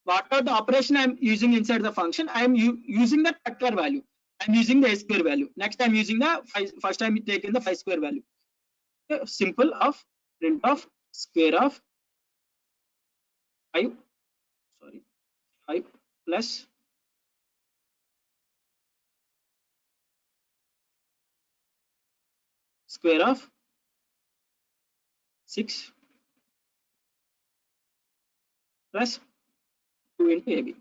What are the operation I'm using inside the function? I am using that particular value. I'm using the a square value. Next I'm using the 5, first I'm taking the 5 square value. Okay, simple of print of square of 5, sorry, 5 plus square of 6 plus 2 into AB.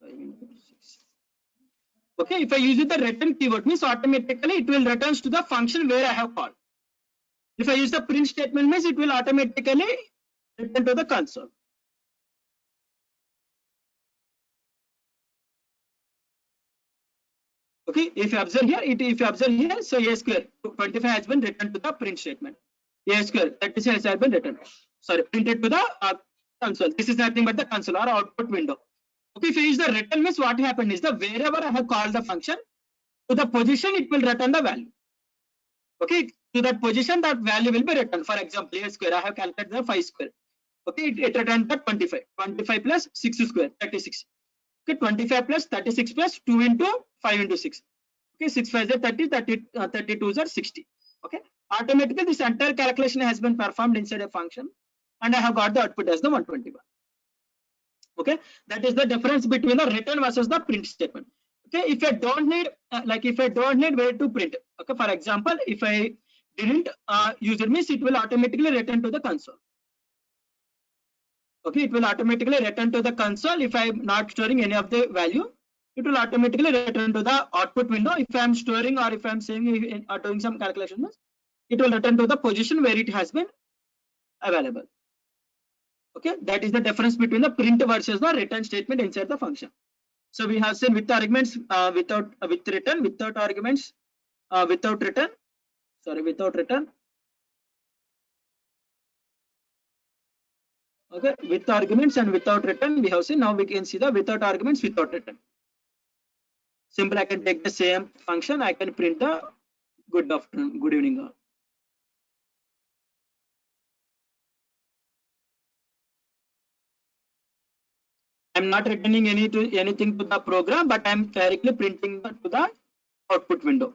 5 into 6. Okay, if I use the return keyword, means automatically it will returns to the function where I have called. If I use the print statement, means it will automatically return to the console. Okay, if you observe here, so a square 25 has been returned to the print statement. A square 36 has been returned. Sorry, printed to the console. This is nothing but the console or output window. Okay, if you use the return, means what happened is the wherever I have called the function to the position, it will return the value. Okay, to that position, that value will be returned. For example, a square, I have calculated the 5 square. Okay, it returned the 25. 25 plus 6 square, 36. Okay, 25 plus 36 plus 2 into 5 into 6. Okay, 6 5 is 30, 32 is 60. Okay, automatically this entire calculation has been performed inside a function, and I have got the output as the 121. Okay, that is the difference between the return versus the print statement. Okay, if I don't need if I don't need where to print, okay, for example, if I didn't use it, means it will automatically return to the console. Okay, it will automatically return to the console. If I'm not storing any of the value, it will automatically return to the output window. If I'm storing or if I'm saying or doing some calculations, it will return to the position where it has been available. Okay, that is the difference between the print versus the return statement inside the function. So we have seen with arguments, with return, without arguments, without return, sorry, without return. Okay, with arguments and without return we have seen. Now we can see the without arguments, without return. Simple, I can take the same function, I can print the good afternoon, good evening all. I'm not returning anything to the program, but I'm directly printing to the output window.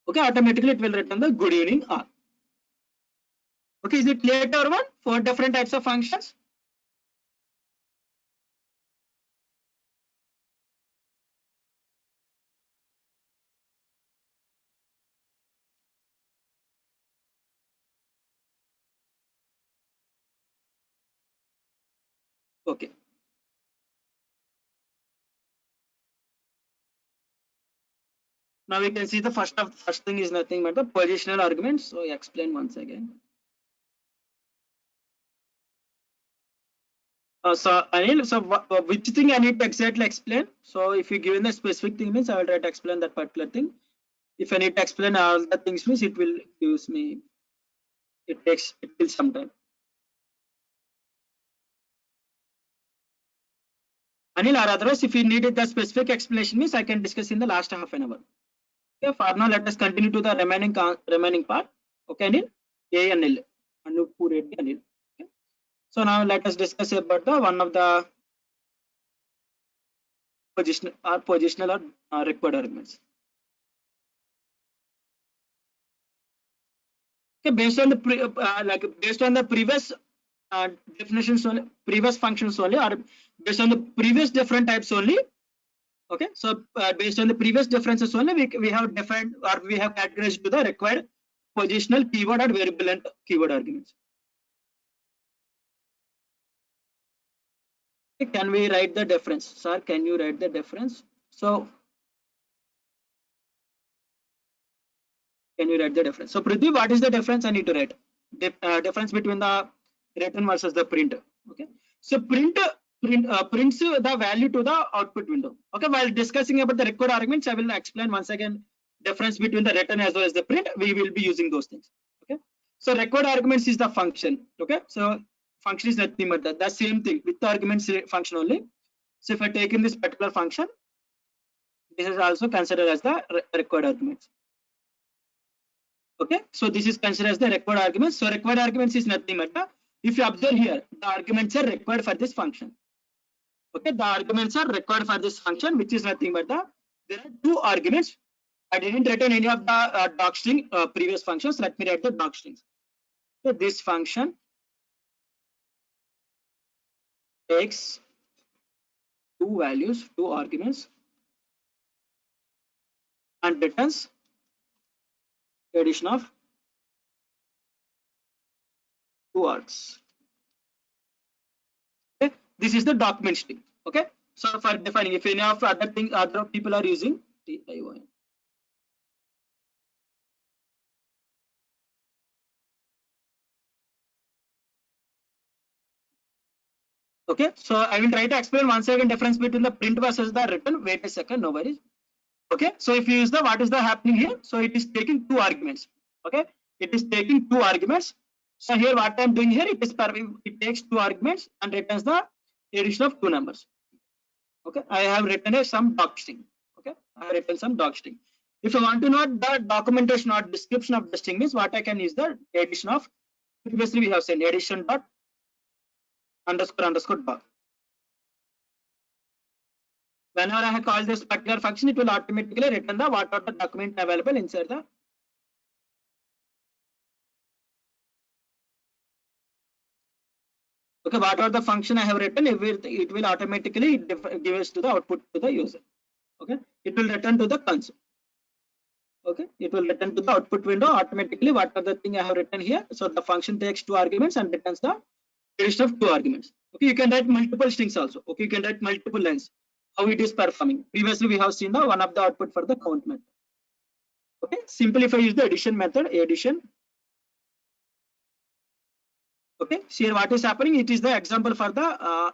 Okay, automatically it will return the good evening all. Okay, is it clear to everyone? 4 different types of functions. Okay. Now we can see the first thing is nothing but the positional arguments. So I explain once again. So Anil, so which thing I need to exactly explain? So if you given the specific thing, means I will try to explain that particular thing. If I need to explain all the things, means it will use me. It will some time. Anil, or otherwise, if you needed the specific explanation, means I can discuss in the last half an hour. Okay, for now, let us continue to the remaining part. Okay, Anil, A and L, Anup Reddy Anil. Okay. So now let us discuss about the one of the positional or required arguments. Okay, based on the based on the previous definitions only, previous functions only, or based on the previous different types only. Okay, so based on the previous differences only, we have defined or we have categorized to the required positional, keyword, or variable and keyword arguments. Okay, can we write the difference, sir? Can you write the difference? So can you write the difference? So Prithvi, what is the difference I need to write? Difference between the return versus the print. Okay, so prints the value to the output window. Okay, while discussing about the required arguments, I will explain once again difference between the return as well as the print. We will be using those things. Okay, so required arguments is the function. Okay, so function is nothing but the same thing with the arguments function only. So if I take in this particular function, this is also considered as the required arguments. Okay, so this is considered as the required arguments. So required arguments is nothing but If you observe here, the arguments are required for this function. Okay, the arguments are required for this function, which is nothing but there are two arguments. I didn't return any of the docstring previous functions. Let me write the docstrings. So this function takes two values, two arguments, and returns addition of two args. Okay, this is the document string. Okay, so for defining, if any of other thing other people are using TION. Okay, so I will try to explain once again difference between the print versus the written. Wait a second, no worries. Okay, so if you use the what is the happening here? So it is taking two arguments. Okay, it is taking two arguments. So here what I am doing here, it takes two arguments and returns the addition of two numbers. Okay, I have written some docstring. Okay, I have written some docstring. If you want to know the documentation or description of the string, means what I can use the addition of. Previously we have said addition dot underscore dot. Whenever I have called this particular function, it will automatically return the what are the document available inside the. Okay, what are the function I have written, it will automatically give us to the output to the user. Okay, it will return to the console. Okay, it will return to the output window automatically what are the thing I have written here. So the function takes two arguments and returns the addition of two arguments. Okay, you can write multiple strings also. Okay, you can write multiple lines. How it is performing. Previously we have seen the one of the output for the count method. Okay, simply if I use the addition method, addition. Okay, so here what is happening, it is the example for the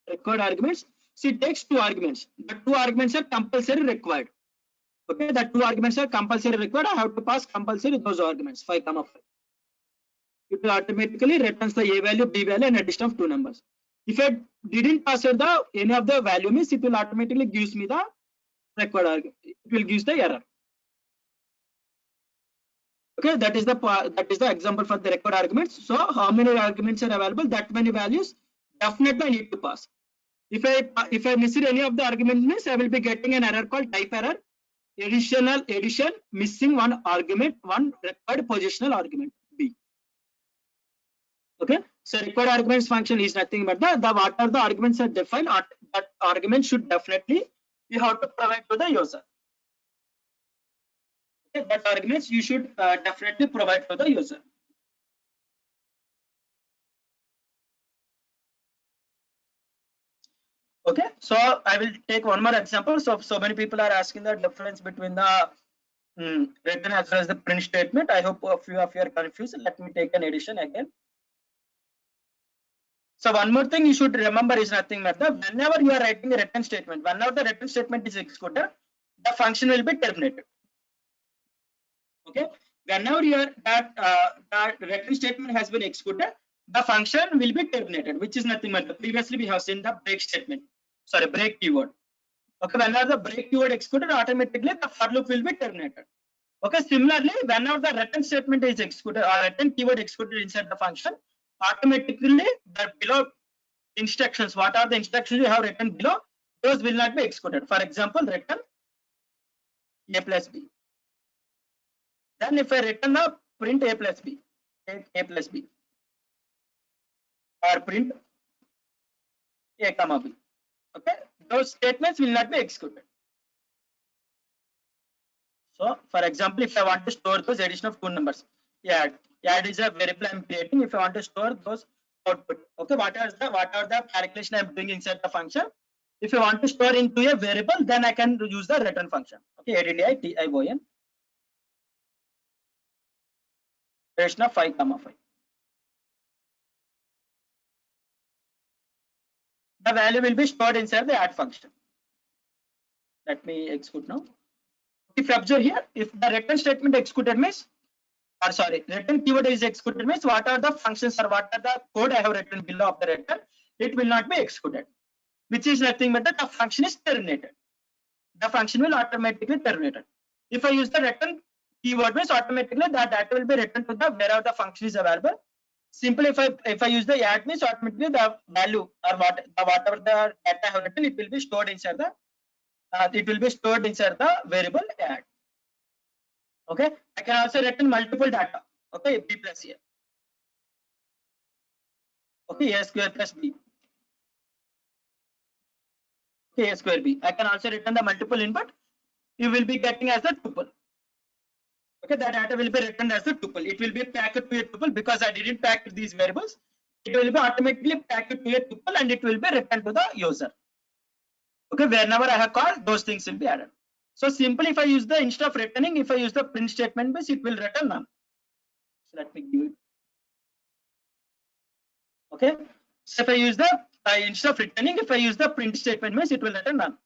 required arguments. So it takes two arguments. The two arguments are compulsory required. Okay, the two arguments are compulsory required. I have to pass compulsory those arguments 5, 5. It will automatically returns the A value, B value, and addition of two numbers. If I didn't pass the any of the value, means it will automatically gives me the required argument. It will give the error. Okay, that is the example for the required arguments. So how many arguments are available? That many values definitely I need to pass. If I miss any of the argument, means I will be getting an error called type error. Addition missing one argument, one required positional argument B. Okay, so required arguments function is nothing but the what are the arguments are defined. That argument should definitely you have to provide to the user. Okay, that arguments you should definitely provide to the user. Okay, so I will take one more example. So many people are asking the difference between the written as well as the print statement. I hope a few of you are confused. Let me take an addition again. So one more thing you should remember is nothing but whenever you are writing a written statement, whenever the written statement is executed, the function will be terminated. Okay, whenever that written statement has been executed, the function will be terminated, which is nothing but previously we have seen the break statement. Sorry, break keyword. Okay, whenever the break keyword executed, automatically the for loop will be terminated. Okay, similarly, whenever the written statement is executed or written keyword executed inside the function, automatically the below instructions, what are the instructions you have written below, those will not be executed. For example, return A plus B. Then if I return the print A plus B, A plus B, or print A comma B. Okay, those statements will not be executed. So for example, if I want to store those addition of two numbers, add is a variable I'm creating. If I want to store those output, okay, what are the calculation I'm doing inside the function? If I want to store into a variable, then I can use the return function. Okay, ADDI-TION, addition of 5, 5. The value will be stored inside the add function. Let me execute now. If you observe here, if the return statement executed means, or sorry, return keyword is executed means what are the functions or what are the code I have written below of the return, it will not be executed, which is nothing but the function is terminated. The function will automatically terminated. If I use the return keyword means automatically that data will be returned to the wherever the function is available. Simply if I use the add means automatically the value or whatever the data I have written, it will be stored inside the variable add. Okay, I can also return multiple data. Okay, b plus a. Okay, a square plus b. Okay, a square b. I can also return the multiple input. You will be getting as a tuple. Okay, that data will be returned as a tuple. It will be packed to a tuple because I didn't pack these variables. It will be automatically packed to a tuple and it will be returned to the user. Okay, whenever I have called, those things will be added. So simply, if I use the instead of returning, if I use the print statement base, it will return none. So let me give it. Okay, so if I use the instead of returning, if I use the print statement base, it will return none.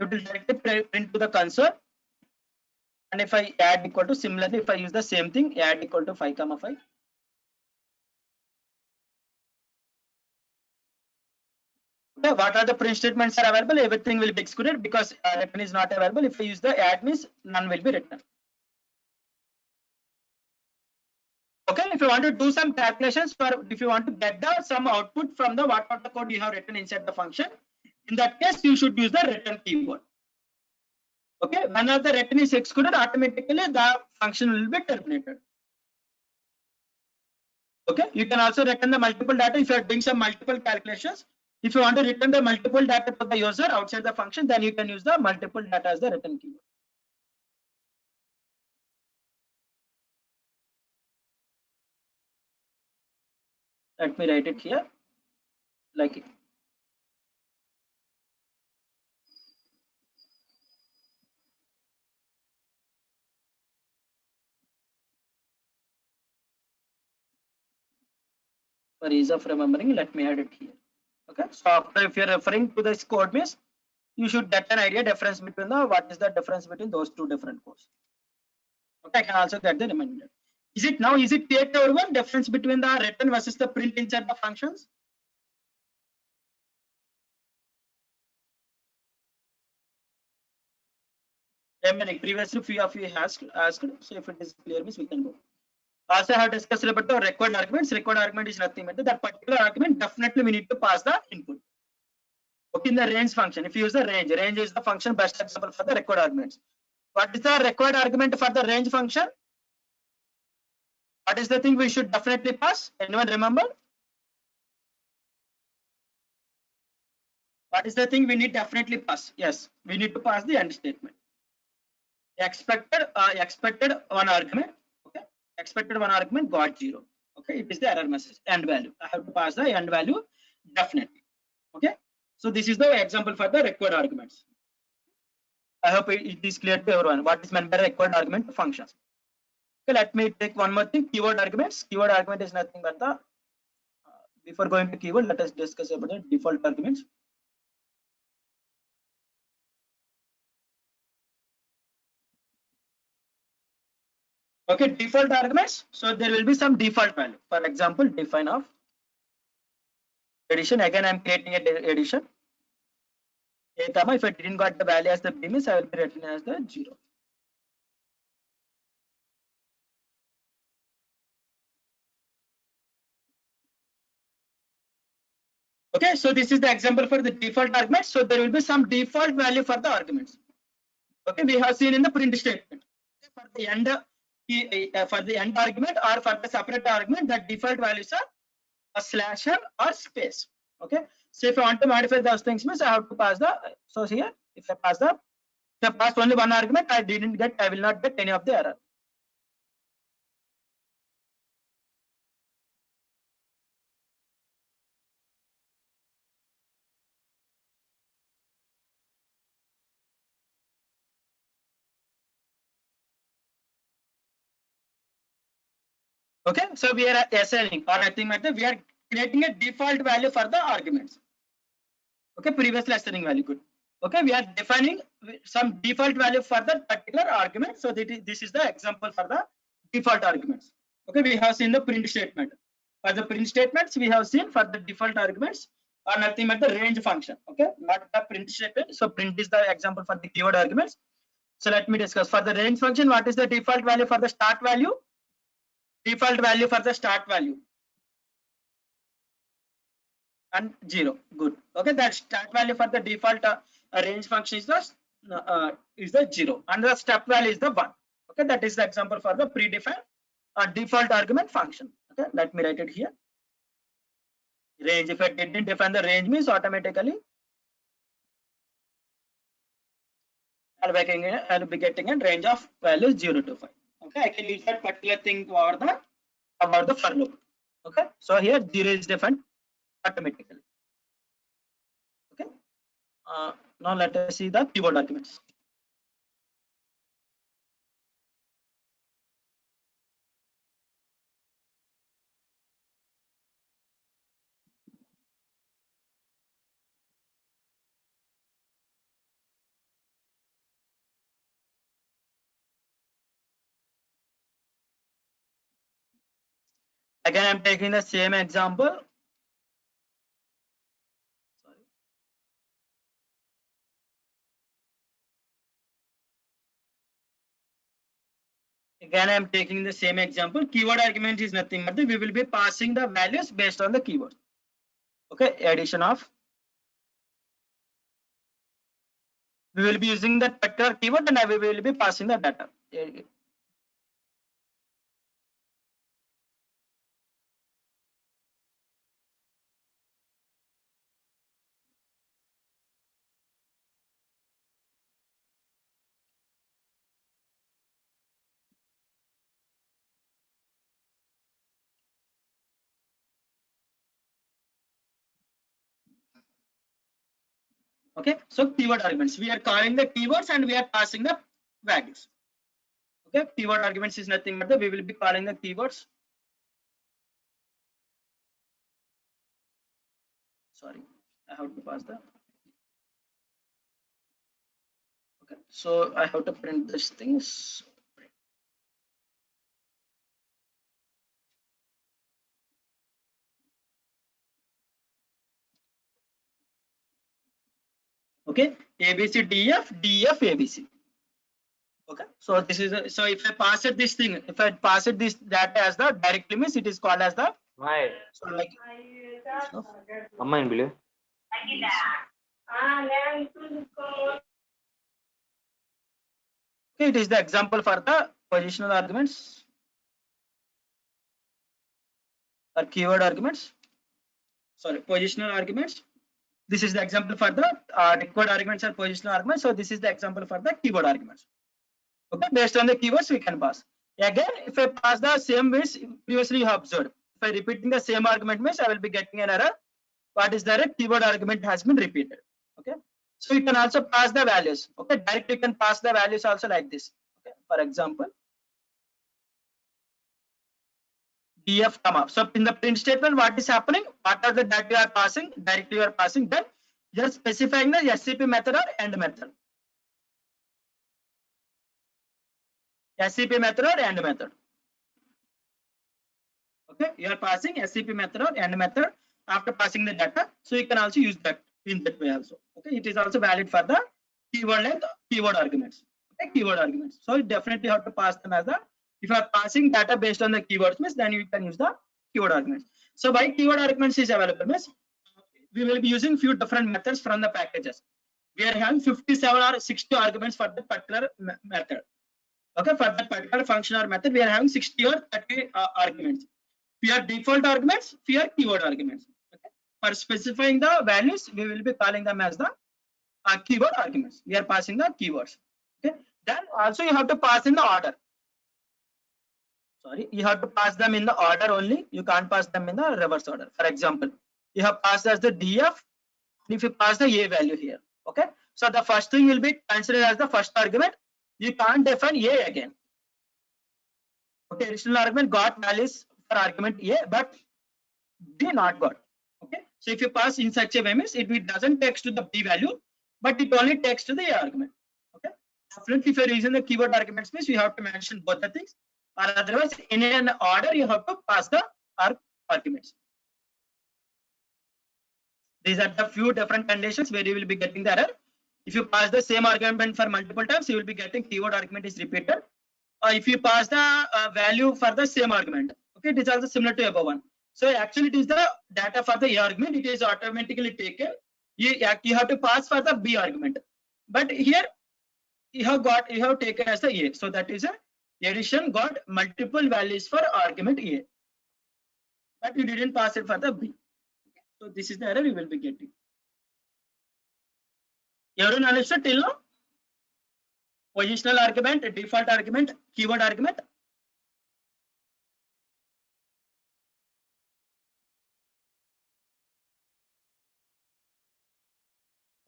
It will directly print to the console. And if I add equal to, similarly, if I use the same thing, add equal to 5, 5. Okay, what are the print statements are available? Everything will be executed because return is not available. If I use the add means none will be returned. Okay, if you want to do some calculations or if you want to get the some output from the what the code you have written inside the function, in that case you should use the return keyword. Okay, whenever the return is executed, automatically the function will be terminated. Okay, you can also return the multiple data if you are doing some multiple calculations. If you want to return the multiple data to the user outside the function, then you can use the multiple data as the return keyword. Let me write it here like it. For ease of remembering, let me add it here. Okay, so after if you're referring to this code means you should get an idea difference between the what is the difference between those two different codes. Okay, I can also get the reminder. Is it clear to everyone difference between the return versus the print inside the functions? Remaining previously few of you asked, so if it is clear means we can go. Also I have discussed about the required arguments. Required argument is nothing but that particular argument definitely we need to pass the input. Okay, in the range function, if you use the range is the function best example for the required arguments. What is the required argument for the range function? What is the thing we should definitely pass? Anyone remember? What is the thing we need definitely pass? Yes, we need to pass the end statement. Expected one argument. Okay, expected one argument got 0. Okay, it is the error message end value. I have to pass the end value definitely. Okay, so this is the example for the required arguments. I hope it is clear to everyone what is meant by required argument functions. Okay, let me take one more thing, keyword arguments. Keyword argument is nothing but the before going to keyword, let us discuss about the default arguments. Okay, default arguments. So there will be some default value. For example, define of addition. Again, I'm creating a addition. A comma, if I didn't got the value as the b means I will be written as the 0. Okay, so this is the example for the default argument. So there will be some default value for the arguments. Okay, we have seen in the print statement. For the end argument or for the separate argument, the default values are a slash or space. Okay, so if I want to modify those things means I have to pass the, so here if I pass only one argument, I will not get any of the error. Okay, so we are assigning or nothing matter, we are creating a default value for the arguments. Okay, previously assigning value, good. Okay, we are defining some default value for that particular argument. So this is the example for the default arguments. Okay, we have seen the print statement. For the print statements, we have seen for the default arguments or nothing but the range function. Okay, not the print statement. So print is the example for the keyword arguments. So let me discuss. For the range function, what is the default value for the start value? Default value for the start value and 0. Good. Okay, that start value for the default range function is the 0, and the step value is the 1. Okay, that is the example for the predefined default argument function. Okay, let me write it here. Range, if I didn't define the range, means automatically I'll be getting a range of values 0 to 5. Okay, I can use that particular thing about the for loop. Okay, so here 0 is defined automatically. Okay, now let us see the keyword arguments. Again, I'm taking the same example. Sorry. Again, I'm taking the same example. Keyword argument is nothing but we will be passing the values based on the keyword. Okay, addition of. We will be using that particular keyword and we will be passing the data. Okay, so keyword arguments, we are calling the keywords and we are passing the values. Okay, keyword arguments is nothing but we will be calling the keywords. Sorry, I have to pass the. Okay, so I have to print these things. Okay, ABCDF, DF, ABC. Okay, so this is so if I pass it this thing, if I pass it this data as the directly means it is called as the. So like. Amma in below. Okay, it is the example for the positional arguments or keyword arguments. Sorry, positional arguments. This is the example for the required arguments or positional arguments. So this is the example for the keyword arguments. Okay, based on the keywords we can pass. Again, if I pass the same ways previously you have observed, if I repeating the same argument means I will be getting an error. What is the error? Keyword argument has been repeated. Okay, so you can also pass the values. Okay, directly you can pass the values also like this. Okay, for example, df comma. So in the print statement, what is happening? What are the data you are passing? Directly you are passing. Then you are specifying the SCP method or end method. SCP method or end method. Okay, you are passing SCP method or end method after passing the data. So you can also use that in that way also. Okay, it is also valid for the keyword length, keyword arguments. Okay, keyword arguments. So you definitely have to pass them as the. If you are passing data based on the keywords means then you can use the keyword arguments. So why keyword arguments is available means we will be using few different methods from the packages. We are having 57 or 60 arguments for the particular method. Okay, for that particular function or method, we are having 60 or 30 arguments. For default arguments, for keyword arguments. Okay, for specifying the values, we will be calling them as the keyword arguments. We are passing the keywords. Okay, then also you have to pass in the order. Sorry, you have to pass them in the order only. You can't pass them in the reverse order. For example, you have passed as the DF. If you pass the A value here, okay. So the first thing will be considered as the first argument. You can't define A again. Okay, additional argument got values for argument A, but B not got. Okay, so if you pass in such a way means it doesn't text to the B value, but it only takes to the A argument. Okay, definitely if you're using the keyword arguments means you have to mention both the things, or otherwise in an order you have to pass the arguments. These are the few different conditions where you will be getting the error. If you pass the same argument for multiple times, you will be getting keyword argument is repeated. If you pass the value for the same argument, okay, it is also similar to above one. So actually it is the data for the A argument, it is automatically taken. You have to pass for the B argument, but here you have taken as the A, so that is a addition got multiple values for argument A, but you didn't pass it for the B. So this is the error you will be getting. Everyone understood till now? Positional argument, default argument, keyword argument.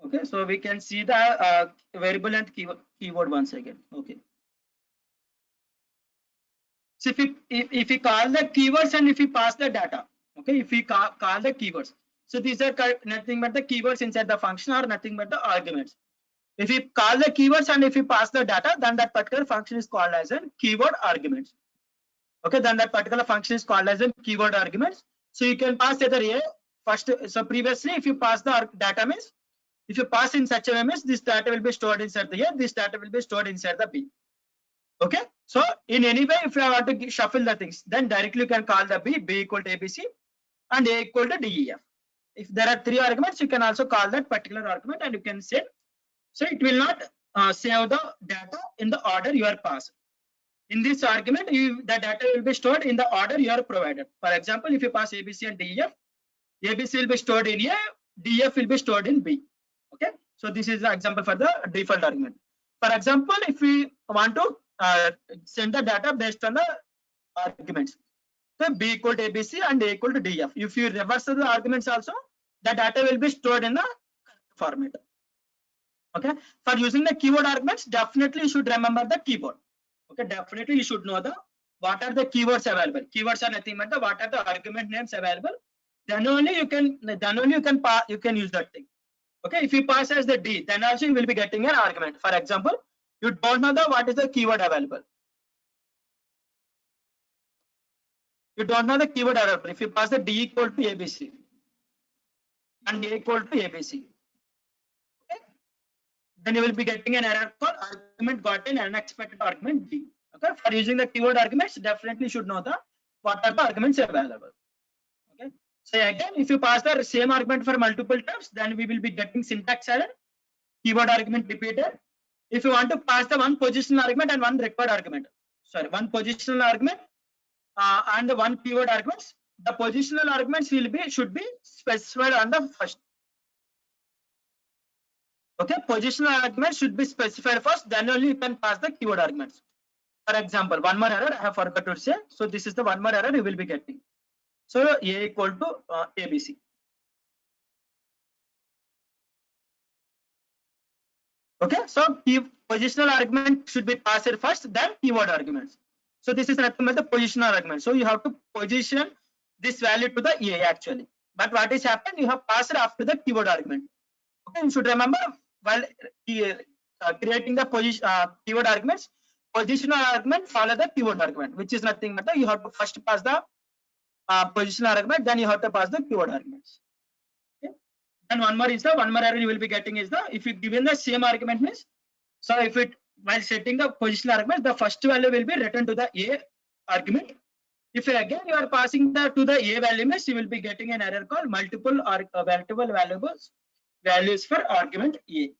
Okay, so we can see the variable and keyword once again. Okay. So if we call the keywords and if we pass the data, okay, if we call the keywords, so these are nothing but the keywords inside the function or nothing but the arguments. If we call the keywords and if we pass the data, then that particular function is called as a keyword arguments. Okay, then that particular function is called as a keyword arguments. So you can pass either A first. So previously, if you pass the data means, if you pass in such a way means this data will be stored inside the A, this data will be stored inside the B. Okay, so in any way, if you want to shuffle the things, then directly you can call the B equal to ABC and A equal to DEF. If there are 3 arguments, you can also call that particular argument and you can say. So it will not save the data in the order you are passed. In this argument, the data will be stored in the order you are provided. For example, if you pass ABC and DEF, ABC will be stored in A, DEF will be stored in B. Okay, so this is the example for the default argument. For example, if we want to send the data based on the arguments, so B equal to ABC and A equal to DEF. If you reverse the arguments also, the data will be stored in the format. Okay, for using the keyword arguments, definitely you should remember the keyboard. Okay, definitely you should know the what are the keywords available. Keywords are nothing but the what are the argument names available. Then only you can use that thing. Okay, if you pass as the D, then also you will be getting an argument. For example, you don't know the what is the keyword available. You don't know the keyword available. If you pass the D equal to ABC and A equal to ABC, okay, then you will be getting an error called argument got an unexpected argument D. Okay, for using the keyword arguments, definitely should know the what are the arguments available. Okay, so again, if you pass the same argument for multiple times, then we will be getting syntax error, keyword argument repeated. If you want to pass the one positional argument and one required argument, sorry, one positional argument and the one keyword arguments, the positional arguments should be specified on the first. Okay, positional arguments should be specified first, then only you can pass the keyword arguments. For example, one more error I have forgot to say. So this is the one more error you will be getting. So A equal to ABC. Okay, so positional argument should be passed first, then keyword arguments. So this is nothing but the positional argument. So you have to position this value to the A actually. But what is happened? You have passed after the keyword argument. Okay, you should remember while creating the keyword arguments, positional argument follow the keyword argument, which is nothing but you have to first pass the positional argument, then you have to pass the keyword arguments. Okay, and one more error you will be getting is if you given the same argument means, so if it while setting the positional argument, the first value will be written to the A argument. If again you are passing to the A value means, you will be getting an error called multiple values for argument A.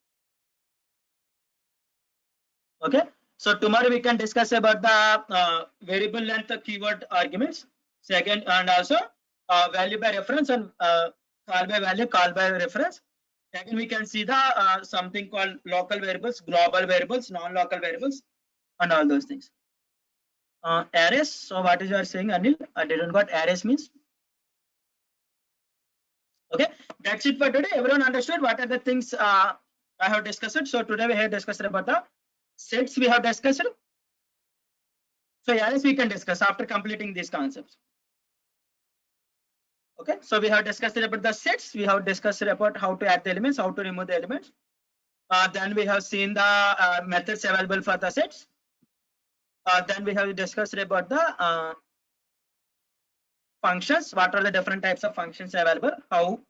Okay, so tomorrow we can discuss about the variable length keyword arguments, second, and also value by reference and call by value, call by reference. Again, we can see the something called local variables, global variables, non-local variables, and all those things. Arrays. So what is you are saying, Anil? I didn't got arrays means. Okay, that's it for today. Everyone understood what are the things I have discussed? So today we have discussed about the sets we have discussed. So arrays we can discuss after completing these concepts. Okay, so we have discussed about the sets, we have discussed about how to add the elements, how to remove the elements. Then we have seen the methods available for the sets. Then we have discussed about the functions, what are the different types of functions available, how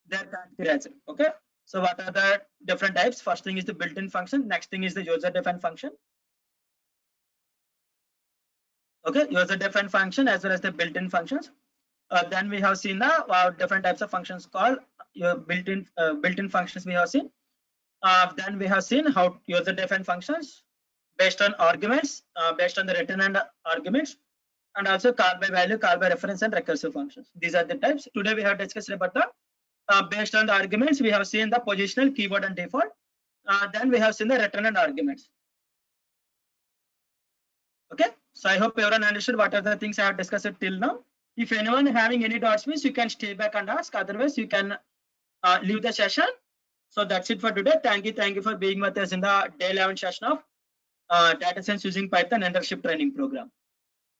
they're categorized. Okay, So what are the different types? First thing is the built-in function. Next thing is the user-defined function. Okay, user-defined function as well as the built-in functions. Then we have seen the different types of functions called your built-in functions. We have seen. Then we have seen how user-defined functions based on arguments, based on the return and arguments, and also call by value, call by reference, and recursive functions. These are the types. Today we have discussed about the based on the arguments. We have seen the positional, keyword, and default. Then we have seen the return and arguments. Okay, so I hope everyone understood what are the things I have discussed till now. If anyone having any doubts, means you can stay back and ask. Otherwise, you can leave the session. So that's it for today. Thank you for being with us in the day 11 session of data science using Python mentorship training program.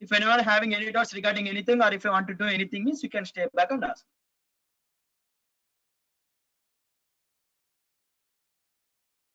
If anyone having any doubts regarding anything, or if you want to do anything, means you can stay back and ask.